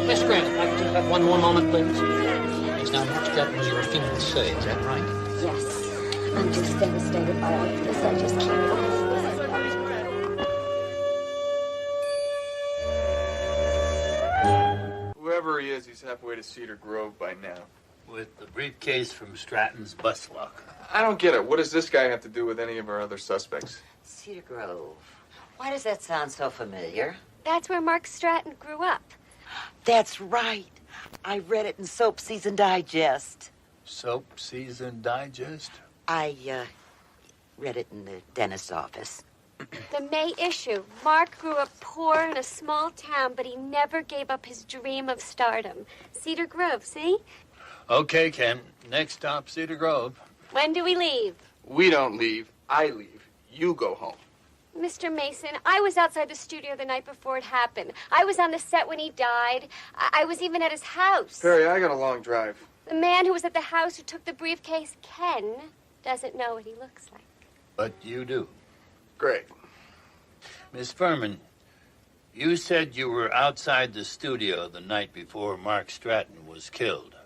Miss Grant, if I could just have one more moment, please. Yes, now, Mark Stratton was your fiancé, is that right? Yes. I'm just devastated by all of this. I just can't. Whoever he is, he's halfway to Cedar Grove by now. With the briefcase from Stratton's bus locker. I don't get it. What does this guy have to do with any of our other suspects? Cedar Grove. Why does that sound so familiar? That's where Mark Stratton grew up. That's right. I read it in Soap Season Digest. Soap Season Digest? I read it in the dentist's office. The May issue. Mark grew up poor in a small town, but he never gave up his dream of stardom. Cedar Grove, see? Okay, Ken. Next stop, Cedar Grove. When do we leave? We don't leave. I leave. You go home. Mr. Mason, I was outside the studio the night before it happened. I was on the set when he died. I was even at his house. Perry, I got a long drive. The man who was at the house who took the briefcase, Ken, doesn't know what he looks like. But you do. Great. Miss Furman, you said you were outside the studio the night before Mark Stratton was killed.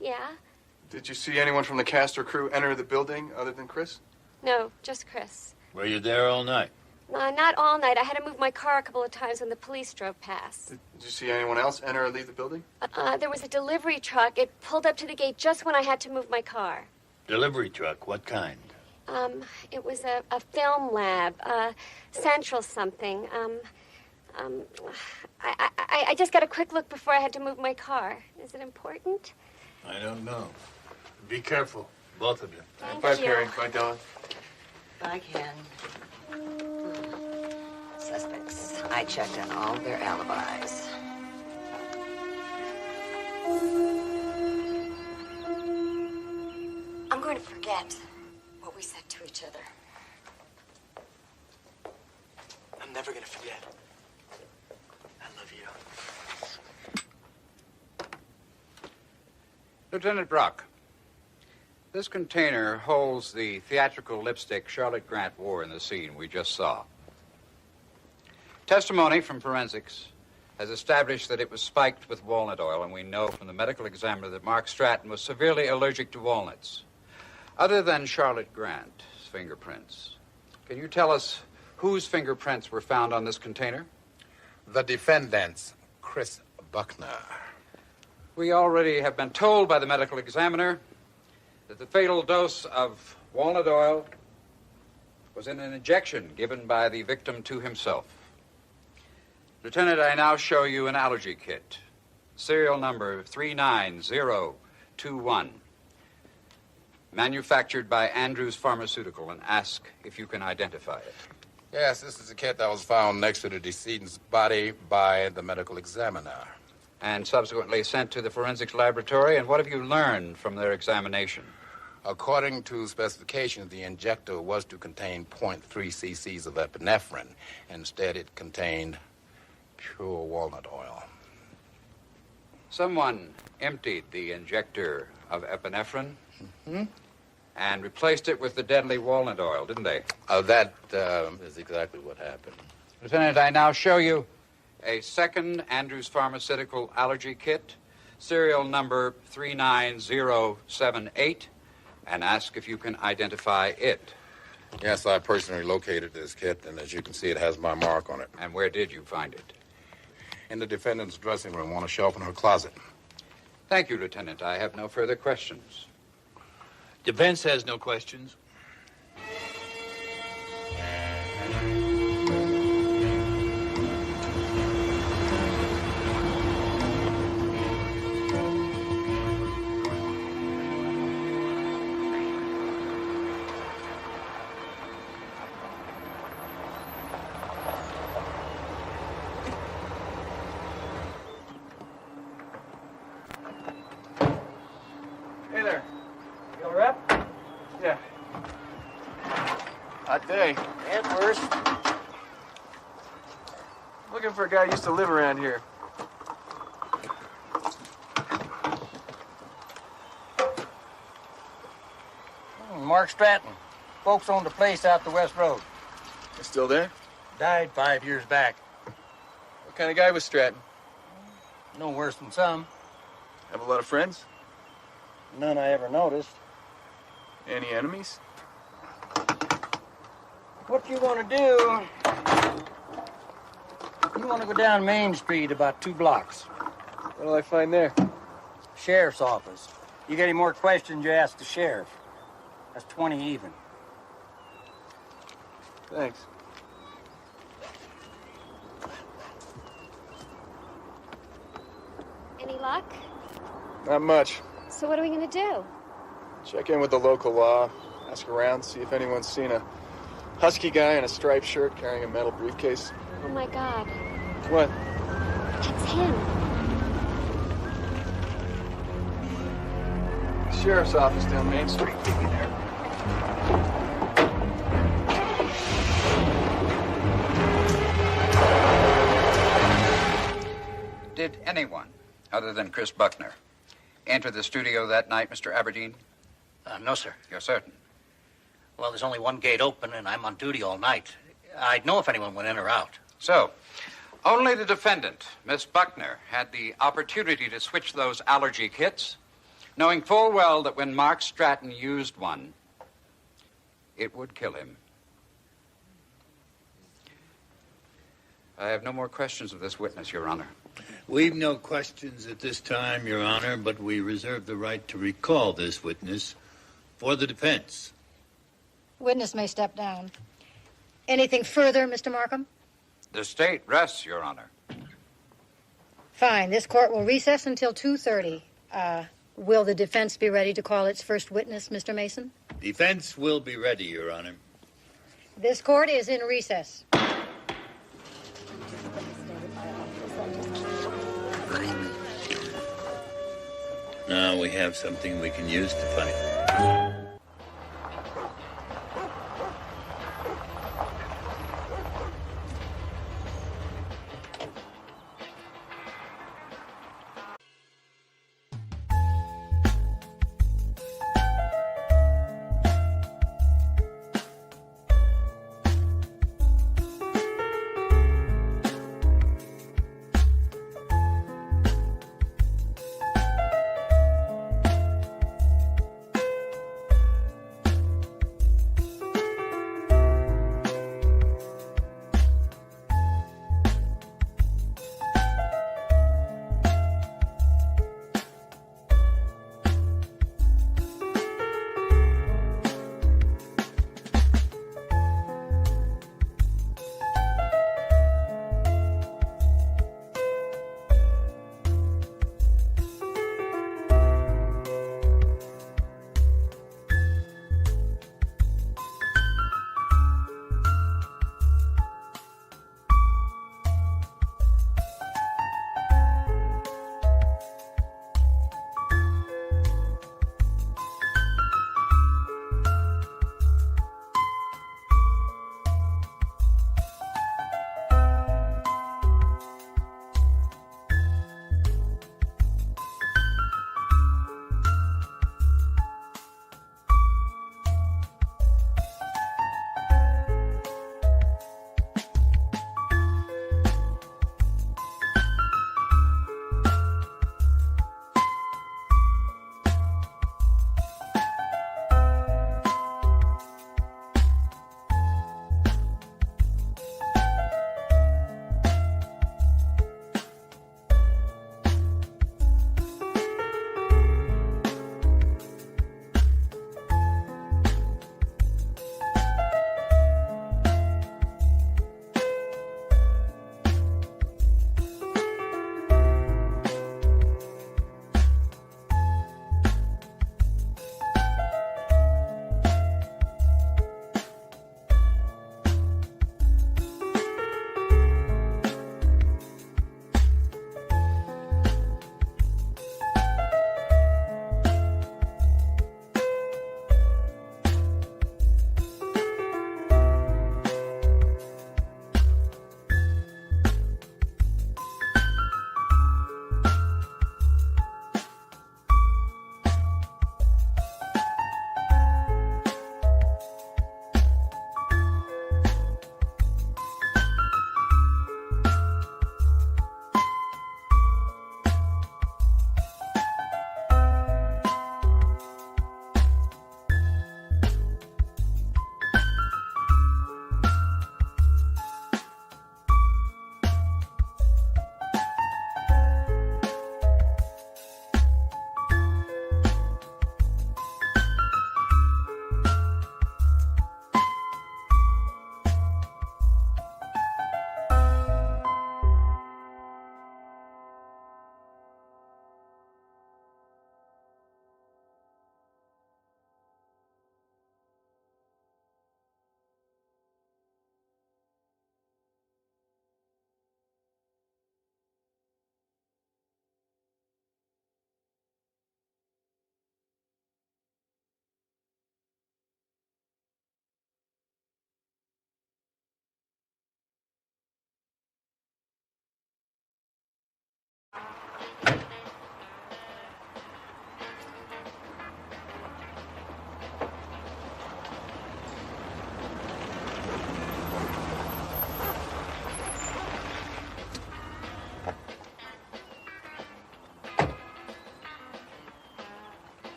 Yeah? Did you see anyone from the cast or crew enter the building other than Chris? No, just Chris. Were you there all night? Not all night. I had to move my car a couple of times when the police drove past. Did you see anyone else enter or leave the building? There was a delivery truck. It pulled up to the gate just when I had to move my car. Delivery truck, what kind? It was a film lab, Central something. I just got a quick look before I had to move my car. Is it important? I don't know. Be careful, both of you. Bye, Perry. Bye, Don. Bye, Ken. Suspects. I checked on all their alibis. I'm going to forget what we said to each other. I'm never gonna forget. I love you. Lieutenant Brock, this container holds the theatrical lipstick Charlotte Grant wore in the scene we just saw. Testimony from forensics has established that it was spiked with walnut oil, and we know from the medical examiner that Mark Stratton was severely allergic to walnuts. Other than Charlotte Grant's fingerprints, can you tell us whose fingerprints were found on this container? The defendant's, Chris Buckner. We already have been told by the medical examiner that the fatal dose of walnut oil was in an injection given by the victim to himself. Lieutenant, I now show you an allergy kit, serial number 39021, manufactured by Andrews Pharmaceutical, and ask if you can identify it. Yes, this is a kit that was found next to the decedent's body by the medical examiner. And subsequently sent to the forensics laboratory, and what have you learned from their examination? According to specifications, the injector was to contain 0.3 cc's of epinephrine. Instead, it contained pure walnut oil. Someone emptied the injector of epinephrine and replaced it with the deadly walnut oil, didn't they? That is exactly what happened. Lieutenant, I now show you a second Andrews Pharmaceutical allergy kit, serial number 39078, and ask if you can identify it. Yes, I personally located this kit, and as you can see, it has my mark on it. And where did you find it? In the defendant's dressing room on a shelf in her closet. Thank you, Lieutenant. I have no further questions. Defense has no questions. Hey there. You all right? Yeah. Hot day. And worse. Looking for a guy who used to live around here. Mark Stratton. Folks owned a place out the West Road. You still there? Died 5 years back. What kind of guy was Stratton? No worse than some. Have a lot of friends? None I ever noticed. Any enemies? What you want to do, you want to go down Main Street about 2 blocks. What'll I find there? Sheriff's office. You got any more questions, you ask the sheriff. That's 20 even. Thanks. luck? Not much. So what are we gonna do? Check in with the local law. Ask around, see if anyone's seen a husky guy in a striped shirt carrying a metal briefcase. Oh my God. What? That's him. Sheriff's office down Main Street. Meet me there. Did anyone, other than Chris Buckner, enter the studio that night, Mr. Aberdeen? No, sir. You're certain? Well, there's only one gate open, and I'm on duty all night. I'd know if anyone went in or out. So, only the defendant, Miss Buckner, had the opportunity to switch those allergy kits, knowing full well that when Mark Stratton used one, it would kill him. I have no more questions of this witness, Your Honor. We've no questions at this time, Your Honor, but we reserve the right to recall this witness for the defense. Witness may step down. Anything further, Mr. Markham? The state rests, Your Honor. Fine. This court will recess until 2:30. Will the defense be ready to call its first witness, Mr. Mason? Defense will be ready, Your Honor. This court is in recess. Now we have something we can use to fight.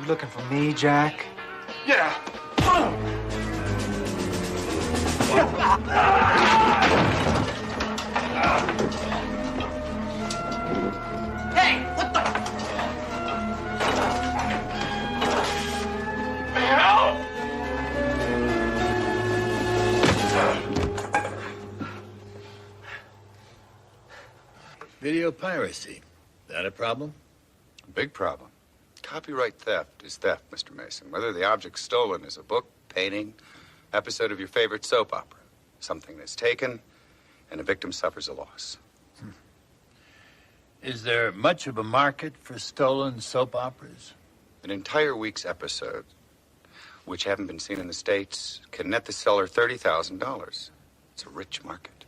You looking for me, Jack? Yeah. Hey, what the? Help! Video piracy. That a problem? A big problem. Copyright theft is theft, Mr. Mason. Whether the object stolen is a book, painting, episode of your favorite soap opera. Something that's taken, and a victim suffers a loss. Is there much of a market for stolen soap operas? An entire week's episode, which haven't been seen in the States, can net the seller $30,000. It's a rich market.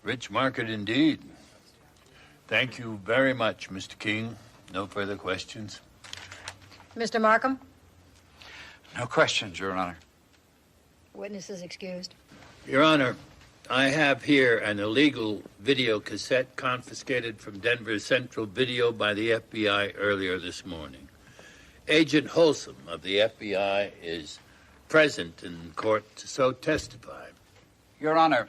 Rich market indeed. Thank you very much, Mr. King. No further questions. Mr. Markham? No questions, Your Honor. Witness is excused. Your Honor, I have here an illegal video cassette confiscated from Denver Central Video by the FBI earlier this morning. Agent Wholesome of the FBI is present in court to so testify. Your Honor,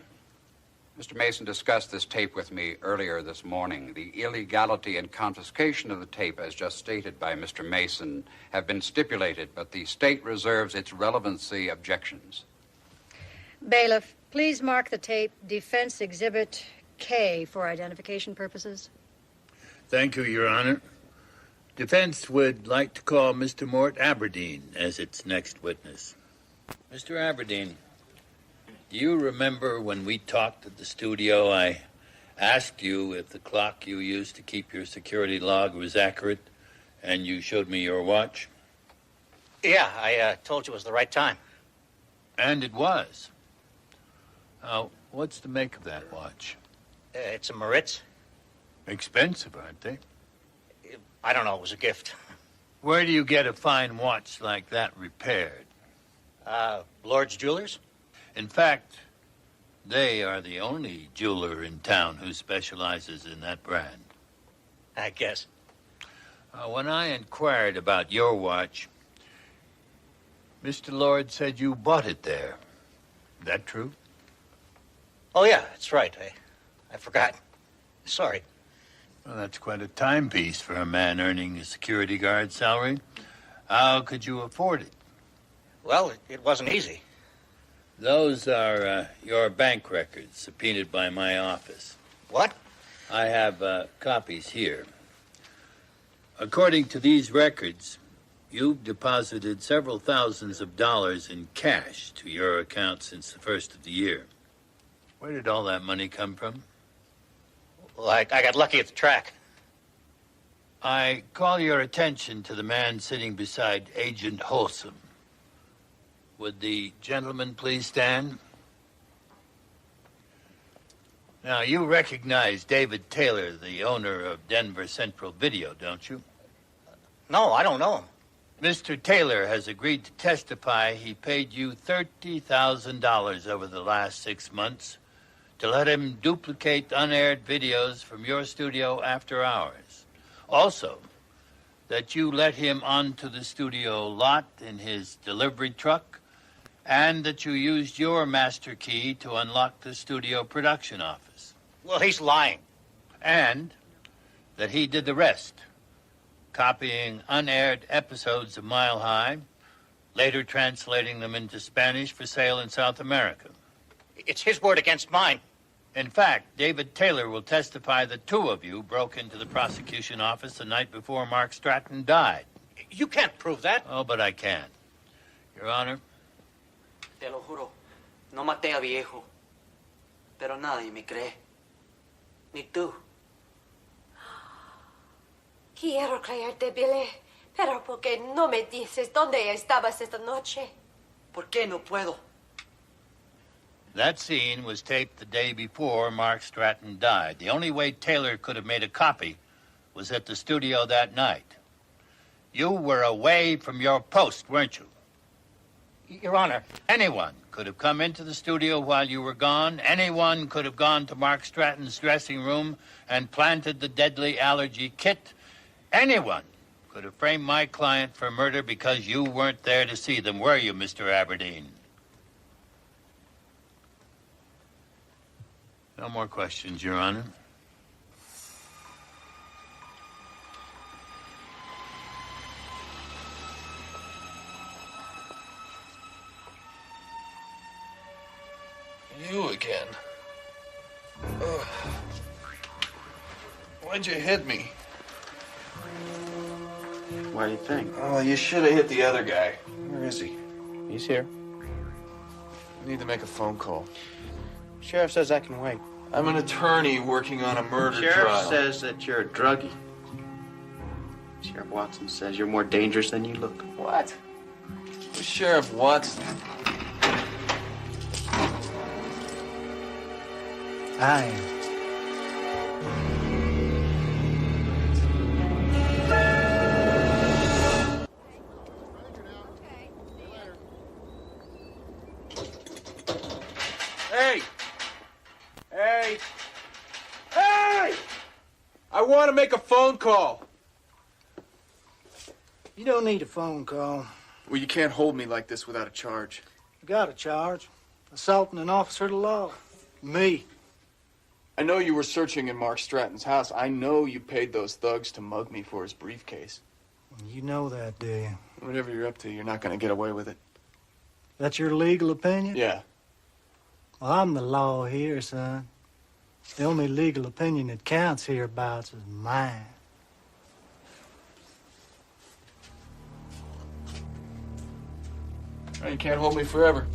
Mr. Mason discussed this tape with me earlier this morning. The illegality and confiscation of the tape, as just stated by Mr. Mason, have been stipulated, but the state reserves its relevancy objections. Bailiff, please mark the tape Defense Exhibit K for identification purposes. Thank you, Your Honor. Defense would like to call Mr. Mort Aberdeen as its next witness. Mr. Aberdeen, do you remember when we talked at the studio, I asked you if the clock you used to keep your security log was accurate, and you showed me your watch? Yeah, I told you it was the right time. And it was. Now, what's to make of that watch? It's a Maritz. Expensive, aren't they? I don't know, it was a gift. Where do you get a fine watch like that repaired? Lord's Jewelers? In fact, they are the only jeweler in town who specializes in that brand. I guess. When I inquired about your watch, Mr. Lord said you bought it there. That true? Oh, yeah, that's right. I forgot. Sorry. Well, that's quite a timepiece for a man earning a security guard salary. How could you afford it? Well, it wasn't easy. Those are your bank records subpoenaed by my office. What? I have copies here. According to these records, you've deposited several thousands of dollars in cash to your account since the first of the year. Where did all that money come from? Well, I got lucky at the track. I call your attention to the man sitting beside Agent Wholesome. Would the gentleman please stand? Now, you recognize David Taylor, the owner of Denver Central Video, don't you? No, I don't know him. Mr. Taylor has agreed to testify he paid you $30,000 over the last 6 months to let him duplicate unaired videos from your studio after hours. Also, that you let him onto the studio lot in his delivery truck, and that you used your master key to unlock the studio production office. Well, he's lying. And that he did the rest, copying unaired episodes of Mile High, later translating them into Spanish for sale in South America. It's his word against mine. In fact, David Taylor will testify that two of you broke into the prosecution office the night before Mark Stratton died. You can't prove that. Oh, but I can. Your Honor. Te lo juro, no maté a viejo. Pero nadie me cree. Ni tú. Quiero creerte, Billy, pero ¿por qué no me dices dónde estabas esta noche? ¿Por qué no puedo? That scene was taped the day before Mark Stratton died. The only way Taylor could have made a copy was at the studio that night. You were away from your post, weren't you? Your Honor. Anyone could have come into the studio while you were gone. Anyone could have gone to Mark Stratton's dressing room and planted the deadly allergy kit. Anyone could have framed my client for murder because you weren't there to see them, were you, Mr. Aberdeen? No more questions, Your Honor. You again. Ugh. Why'd you hit me? Why do you think? Oh, you should have hit the other guy. Where is he? He's here. I need to make a phone call. Sheriff says I can wait. I'm an attorney working on a murder Sheriff trial. says that you're a druggie. Sheriff Watson says you're more dangerous than you look. What? Who's Sheriff Watson? I am. Hey! Hey! Hey! I want to make a phone call. You don't need a phone call. Well, you can't hold me like this without a charge. You got a charge. Assaulting an officer of the law. Me. I know you were searching in Mark Stratton's house. I know you paid those thugs to mug me for his briefcase. You know that, do you? Whatever you're up to, you're not going to get away with it. That's your legal opinion? Yeah. Well, I'm the law here, son. The only legal opinion that counts hereabouts is mine. You can't hold me forever.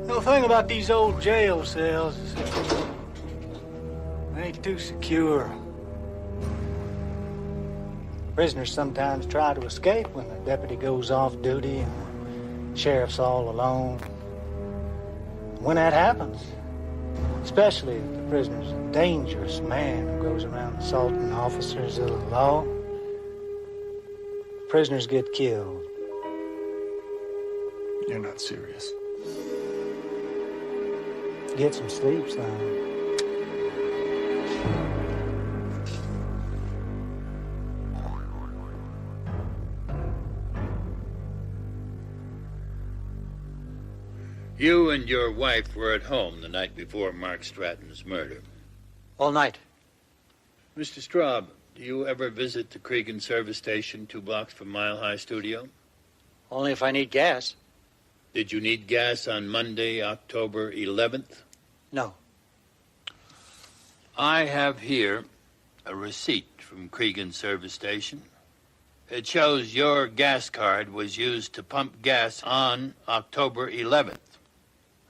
The thing about these old jail cells is they ain't too secure. Prisoners sometimes try to escape when the deputy goes off duty and the sheriff's all alone. When that happens, especially if the prisoner's a dangerous man who goes around assaulting officers of the law, prisoners get killed. You're not serious. Get some sleep, son. You and your wife were at home the night before Mark Stratton's murder. All night. Mr. Straub, do you ever visit the Cregan service station 2 blocks from Mile High Studio? Only if I need gas. Did you need gas on Monday, October 11th? No. I have here a receipt from Cregan service station. It shows your gas card was used to pump gas on October 11th.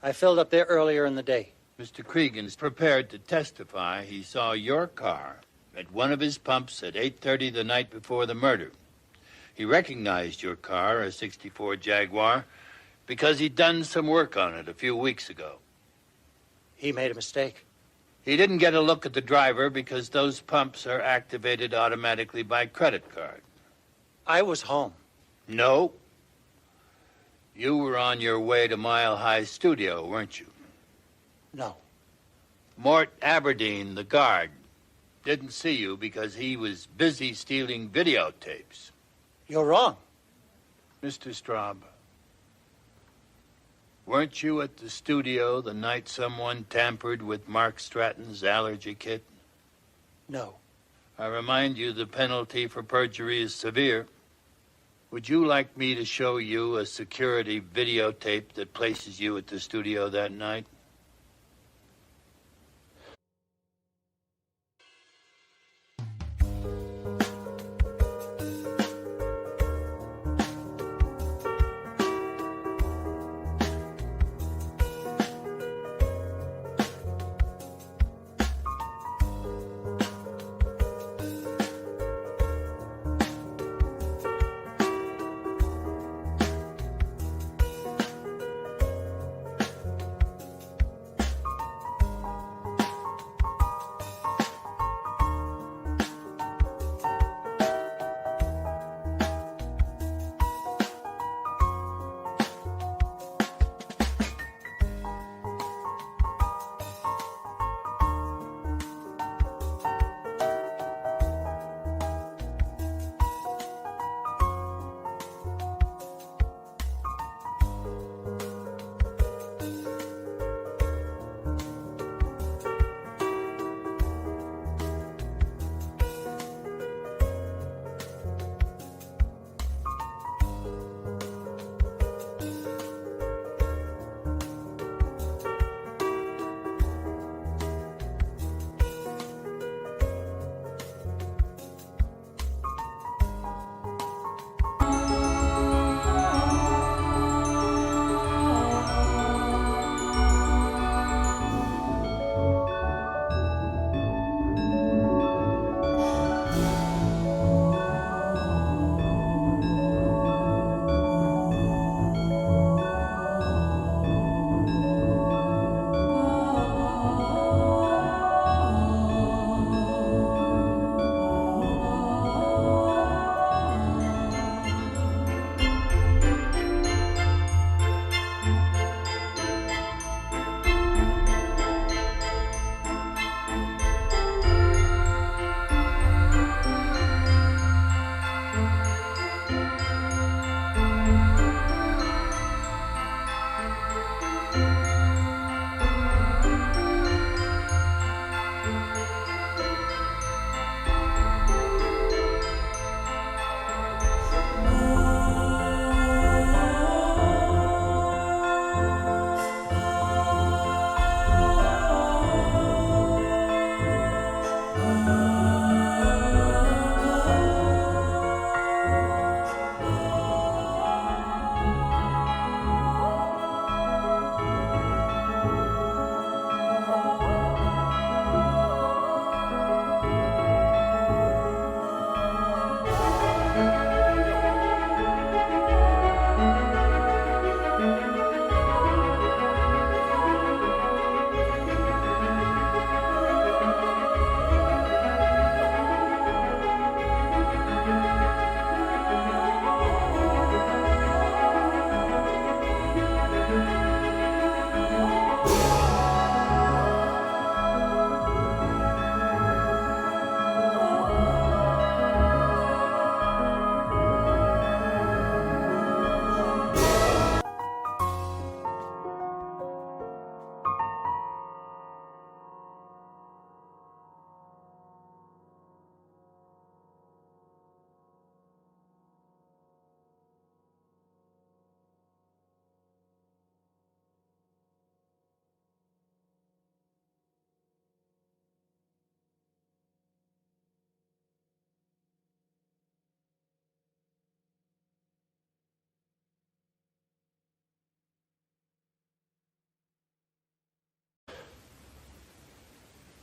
I filled up there earlier in the day. Mr. Cregan's prepared to testify he saw your car at one of his pumps at 8:30 the night before the murder. He recognized your car, a '64 Jaguar, because he'd done some work on it a few weeks ago. He made a mistake. He didn't get a look at the driver because those pumps are activated automatically by credit card. I was home. No. You were on your way to Mile High Studio, weren't you? No. Mort Aberdeen, the guard, didn't see you because he was busy stealing videotapes. You're wrong. Mr. Straub, weren't you at the studio the night someone tampered with Mark Stratton's allergy kit? No. I remind you the penalty for perjury is severe. Would you like me to show you a security videotape that places you at the studio that night?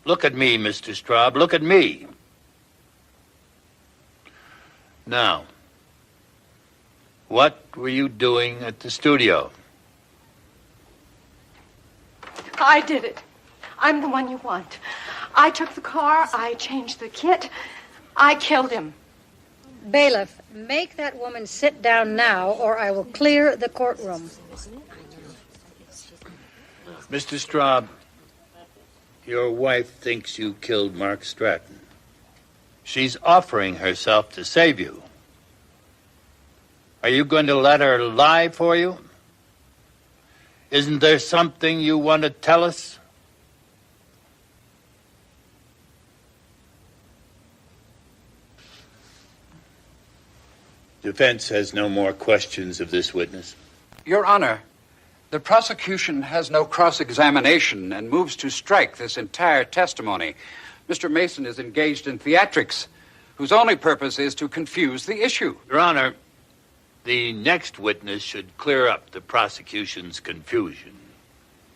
Look at me, Mr. Straub. Look at me. Now, what were you doing at the studio? I did it. I'm the one you want. I took the car. I changed the kit. I killed him. Bailiff, make that woman sit down now, or I will clear the courtroom. Mr. Straub, your wife thinks you killed Mark Stratton. She's offering herself to save you. Are you going to let her lie for you? Isn't there something you want to tell us? Defense has no more questions of this witness. Your Honor, the prosecution has no cross-examination and moves to strike this entire testimony. Mr. Mason is engaged in theatrics, whose only purpose is to confuse the issue. Your Honor, the next witness should clear up the prosecution's confusion.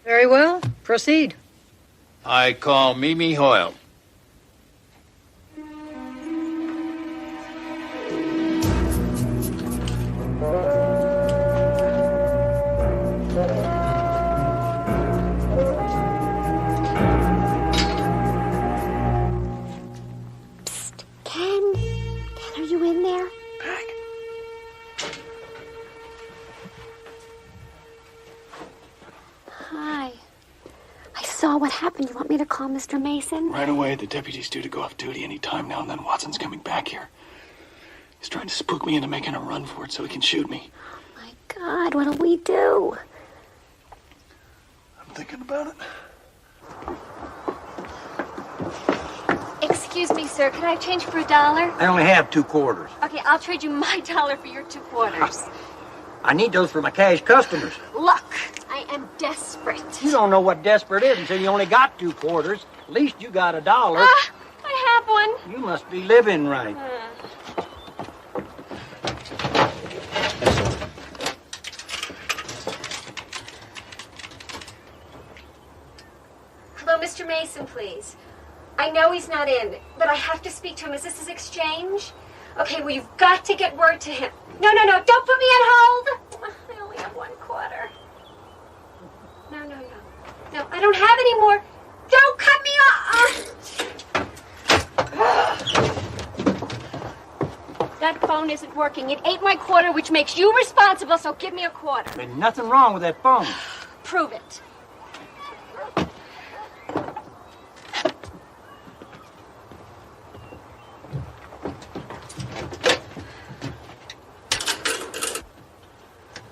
Very well. Proceed. I call Mimi Hoyle. Ken, are you in there? Hi. I saw what happened. You want me to call Mr. Mason? Right away. The deputy's due to go off duty any time now, and then Watson's coming back here. He's trying to spook me into making a run for it so he can shoot me. God, what'll we do? I'm thinking about it. Excuse me, sir. Can I have change for $1? I only have 2 quarters. Okay, I'll trade you my $1 for your 2 quarters. I need those for my cash customers. Look, I am desperate. You don't know what desperate is until you only got 2 quarters. At least you got $1. I have one. You must be living right. Hello, Mr. Mason, please. I know he's not in, but I have to speak to him. Is this his exchange? Okay, well, you've got to get word to him. No, don't put me on hold. I only have 1 quarter. No, I don't have any more. Don't cut me off. That phone isn't working. It ate my quarter, which makes you responsible, so give me a quarter. There's nothing wrong with that phone. Prove it.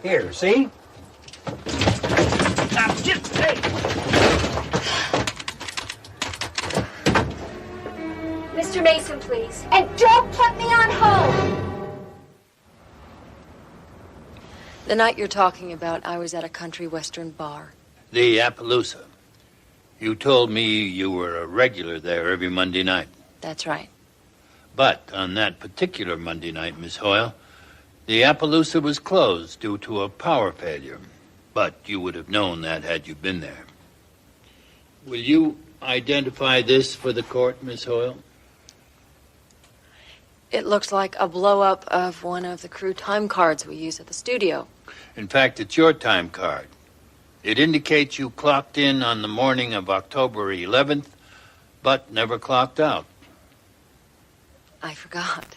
Here, see? Now, just hey. Mr. Mason, please. And don't put me on hold. The night you're talking about, I was at a country western bar. The Appaloosa. You told me you were a regular there every Monday night. That's right. But on that particular Monday night, Miss Hoyle, the Appaloosa was closed due to a power failure. But you would have known that had you been there. Will you identify this for the court, Miss Hoyle? It looks like a blow-up of one of the crew time cards we use at the studio. In fact, it's your time card. It indicates you clocked in on the morning of October 11th, but never clocked out. I forgot.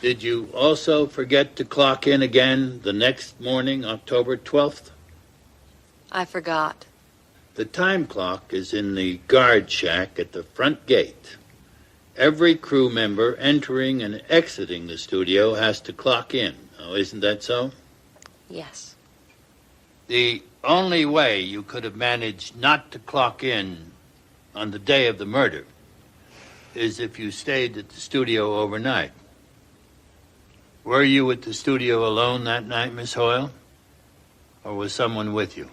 Did you also forget to clock in again the next morning, October 12th? I forgot. The time clock is in the guard shack at the front gate. Every crew member entering and exiting the studio has to clock in. Oh, isn't that so? Yes. The only way you could have managed not to clock in on the day of the murder is if you stayed at the studio overnight. Were you at the studio alone that night, Miss Hoyle? Or was someone with you?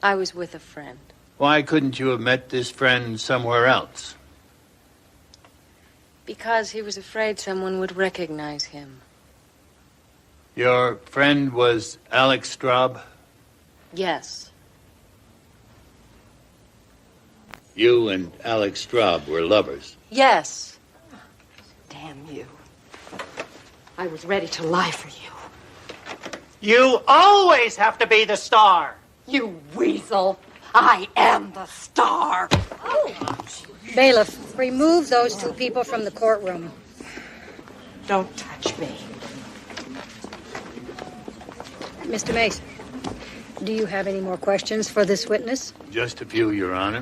I was with a friend. Why couldn't you have met this friend somewhere else? Because he was afraid someone would recognize him. Your friend was Alex Straub? Yes. You and Alex Straub were lovers. Yes. Damn you. I was ready to lie for you. You always have to be the star. You weasel. I am the star. Bailiff, remove those two people from the courtroom. Don't touch me. Mr. Mason, do you have any more questions for this witness? Just a few, Your Honor.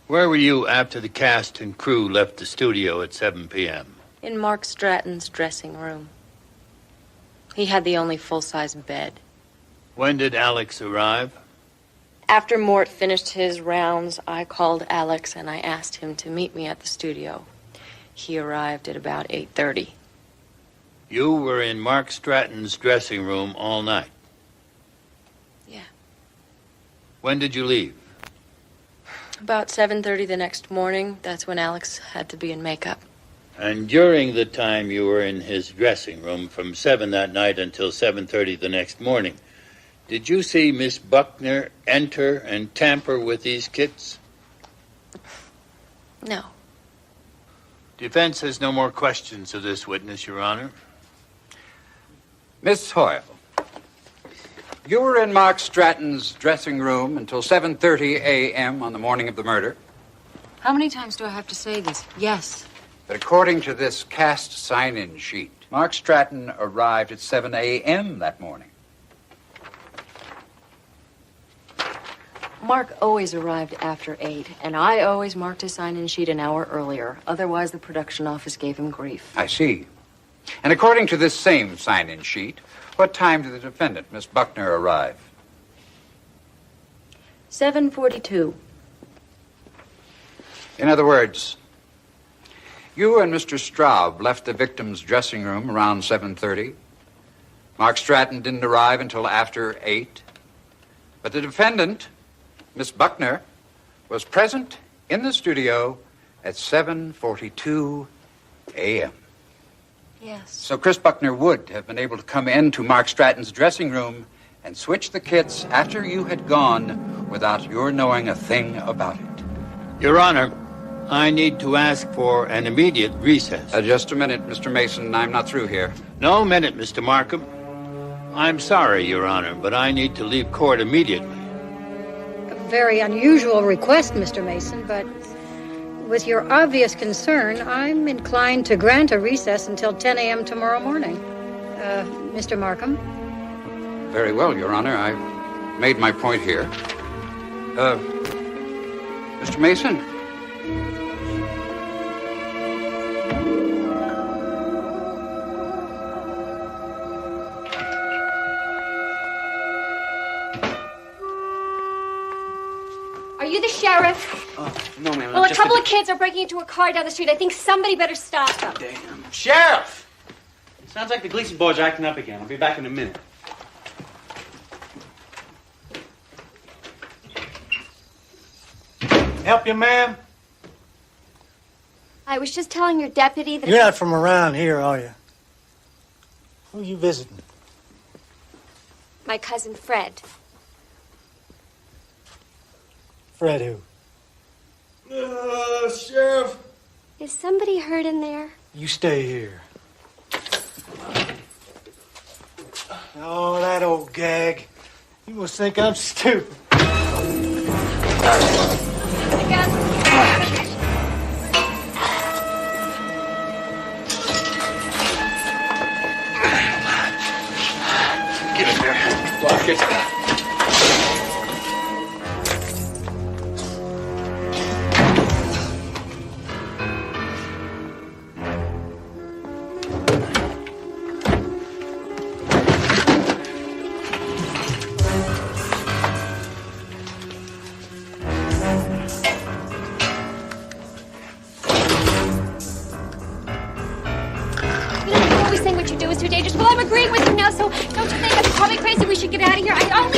Where were you after the cast and crew left the studio at 7 p.m.? In Mark Stratton's dressing room. He had the only full-size bed. When did Alex arrive? After Mort finished his rounds, I called Alex and I asked him to meet me at the studio. He arrived at about 8:30. You were in Mark Stratton's dressing room all night? Yeah. When did you leave? About 7:30 the next morning. That's when Alex had to be in makeup. And during the time you were in his dressing room from 7 that night until 7:30 the next morning, did you see Miss Buckner enter and tamper with these kits? No. Defense has no more questions of this witness, Your Honor. Miss Hoyle, you were in Mark Stratton's dressing room until 7:30 a.m. on the morning of the murder. How many times do I have to say this? Yes. But according to this cast sign-in sheet, Mark Stratton arrived at 7 a.m. that morning. Mark always arrived after 8, and I always marked his sign-in sheet an hour earlier. Otherwise, the production office gave him grief. I see. And according to this same sign-in sheet, what time did the defendant, Miss Buckner, arrive? 7:42. In other words, you and Mr. Straub left the victim's dressing room around 7:30. Mark Stratton didn't arrive until after 8. But the defendant, Miss Buckner, was present in the studio at 7:42 a.m. Yes. So Chris Buckner would have been able to come into Mark Stratton's dressing room and switch the kits after you had gone without your knowing a thing about it. Your Honor, I need to ask for an immediate recess. Just a minute, Mr. Mason. I'm not through here. No minute, Mr. Markham. I'm sorry, Your Honor, but I need to leave court immediately. A very unusual request, Mr. Mason, but with your obvious concern, I'm inclined to grant a recess until 10 a.m. tomorrow morning. Mr. Markham? Very well, Your Honor. I've made my point here. Mr. Mason? Are you the sheriff? No, ma'am. Well, a couple of kids are breaking into a car down the street. I think somebody better stop them. Damn. Sheriff! Sounds like the Gleason boys are acting up again. I'll be back in a minute. Help you, ma'am? I was just telling your deputy that... You're not from around here, are you? Who are you visiting? My cousin Fred. Fred who? Sheriff. Is somebody hurt in there? You stay here. Oh, that old gag. You must think I'm stupid. Get in there. Lock it. Always saying what you do is too dangerous. Well, I'm agreeing with you now, so don't you think it's probably crazy we should get out of here? I only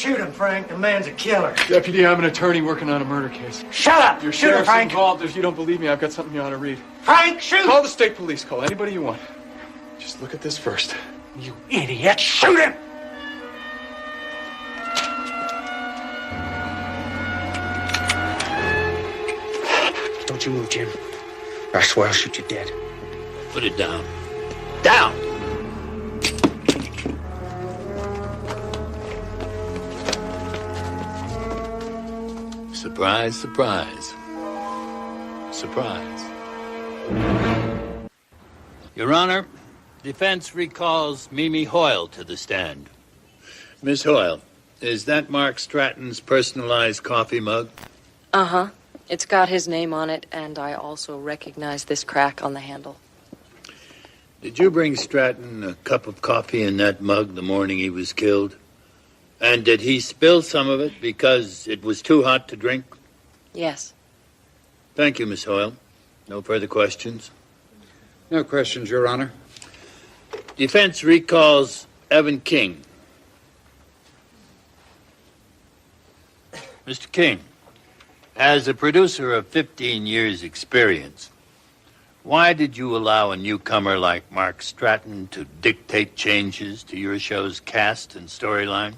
shoot him, Frank. The man's a killer. Deputy, I'm an attorney working on a murder case. Shut up! Your Shoot him, sheriff's Frank. involved. If you don't believe me, I've got something you ought to read. Frank, shoot! Call the state police. Call anybody you want. Just look at this first. You idiot! Shoot him! Don't you move, Jim. Or I swear I'll shoot you dead. Put it down. Down! Surprise, surprise. Surprise. Your Honor, defense recalls Mimi Hoyle to the stand. Miss Hoyle, is that Mark Stratton's personalized coffee mug? Uh-huh. It's got his name on it, and I also recognize this crack on the handle. Did you bring Stratton a cup of coffee in that mug the morning he was killed? And did he spill some of it because it was too hot to drink? Yes. Thank you, Miss Hoyle. No further questions? No questions, Your Honor. Defense recalls Evan King. Mr. King, as a producer of 15 years' experience, why did you allow a newcomer like Mark Stratton to dictate changes to your show's cast and storyline?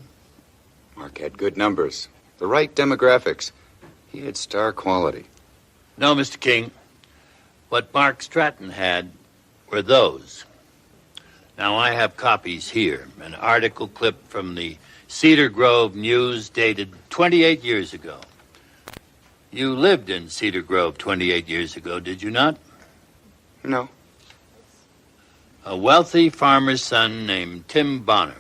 Mark had good numbers, the right demographics. He had star quality. No, Mr. King. What Mark Stratton had were those. Now, I have copies here. An article clip from the Cedar Grove News dated 28 years ago. You lived in Cedar Grove 28 years ago, did you not? No. A wealthy farmer's son named Tim Bonner.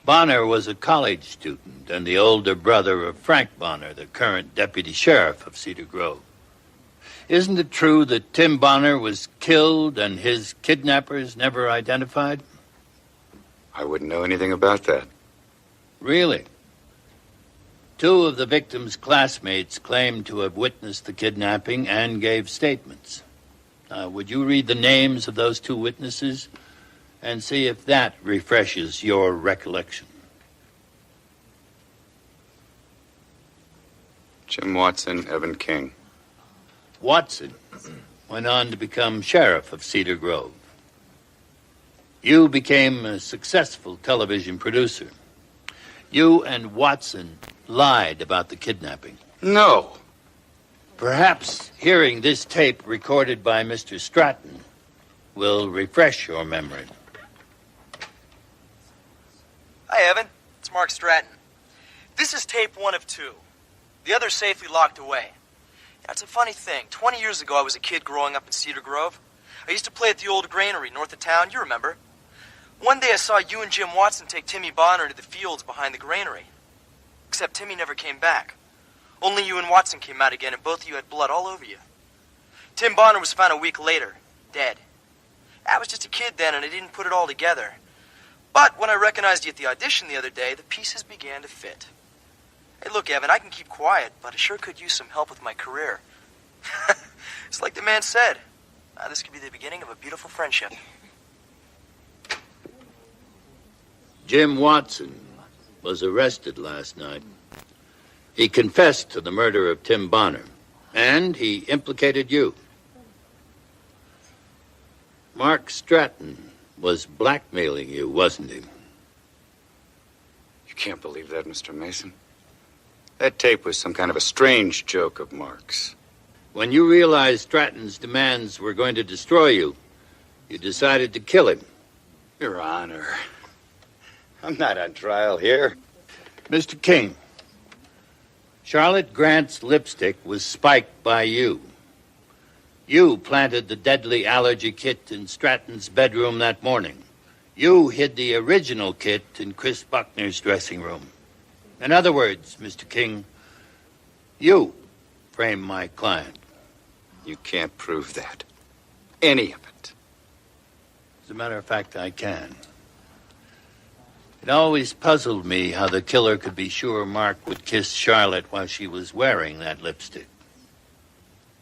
Bonner was a college student and the older brother of Frank Bonner, the current deputy sheriff of Cedar Grove. Isn't it true that Tim Bonner was killed and his kidnappers never identified? I wouldn't know anything about that. Really? 2 of the victim's classmates claimed to have witnessed the kidnapping and gave statements. Would you read the names of those 2 witnesses and see if that refreshes your recollection? Jim Watson, Evan King. Watson went on to become sheriff of Cedar Grove. You became a successful television producer. You and Watson lied about the kidnapping. No. Perhaps hearing this tape recorded by Mr. Stratton will refresh your memory. Hi, Evan. It's Mark Stratton. This is tape 1 of 2. The other's safely locked away. Now, it's a funny thing. 20 years ago, I was a kid growing up in Cedar Grove. I used to play at the old granary north of town. You remember. One day I saw you and Jim Watson take Timmy Bonner to the fields behind the granary. Except Timmy never came back. Only you and Watson came out again, and both of you had blood all over you. Tim Bonner was found a week later, dead. I was just a kid then, and I didn't put it all together. But when I recognized you at the audition the other day, the pieces began to fit. Hey, look, Evan, I can keep quiet, but I sure could use some help with my career. It's like the man said. This could be the beginning of a beautiful friendship. Jim Watson was arrested last night. He confessed to the murder of Tim Bonner, and he implicated you. Mark Stratton was blackmailing you, wasn't he? You can't believe that, Mr. Mason. That tape was some kind of a strange joke of Mark's. When you realized Stratton's demands were going to destroy you, you decided to kill him. Your Honor, I'm not on trial here. Mr. King, Charlotte Grant's lipstick was spiked by you. You planted the deadly allergy kit in Stratton's bedroom that morning. You hid the original kit in Chris Buckner's dressing room. In other words, Mr. King, you framed my client. You can't prove that. Any of it. As a matter of fact, I can. It always puzzled me how the killer could be sure Mark would kiss Charlotte while she was wearing that lipstick.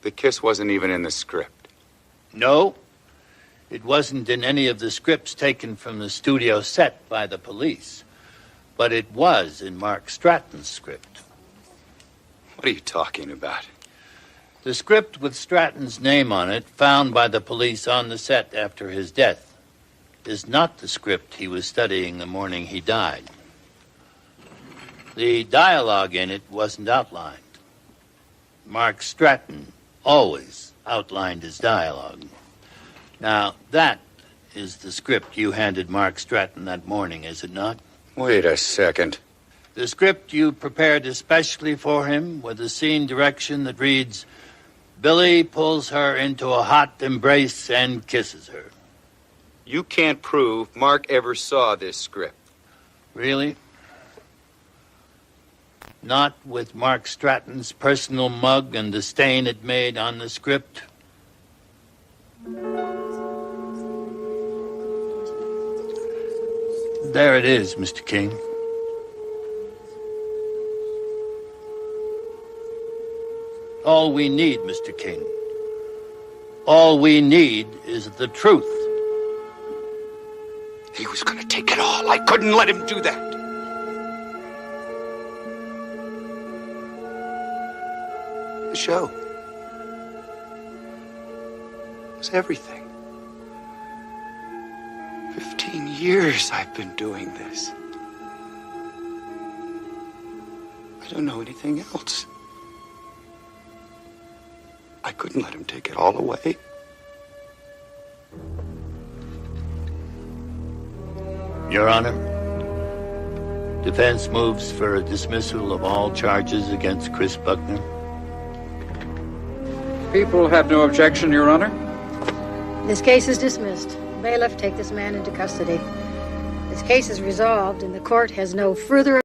The kiss wasn't even in the script. No. It wasn't in any of the scripts taken from the studio set by the police, but it was in Mark Stratton's script. What are you talking about? The script with Stratton's name on it, found by the police on the set after his death, is not the script he was studying the morning he died. The dialogue in it wasn't outlined. Mark Stratton always outlined his dialogue. Now, that is the script you handed Mark Stratton that morning, is it not? Wait a second. The script you prepared especially for him with a scene direction that reads, Billy pulls her into a hot embrace and kisses her. You can't prove Mark ever saw this script. Really? Not with Mark Stratton's personal mug and the stain it made on the script? There it is, Mr. King. All we need, Mr. King, all we need is the truth. He was going to take it all. I couldn't let him do that. The show was everything. 15 years I've been doing this. I don't know anything else. I couldn't let him take it all away. Your Honor, defense moves for a dismissal of all charges against Chris Buckner. People have no objection, Your Honor. This case is dismissed. Bailiff, take this man into custody. This case is resolved, and the court has no further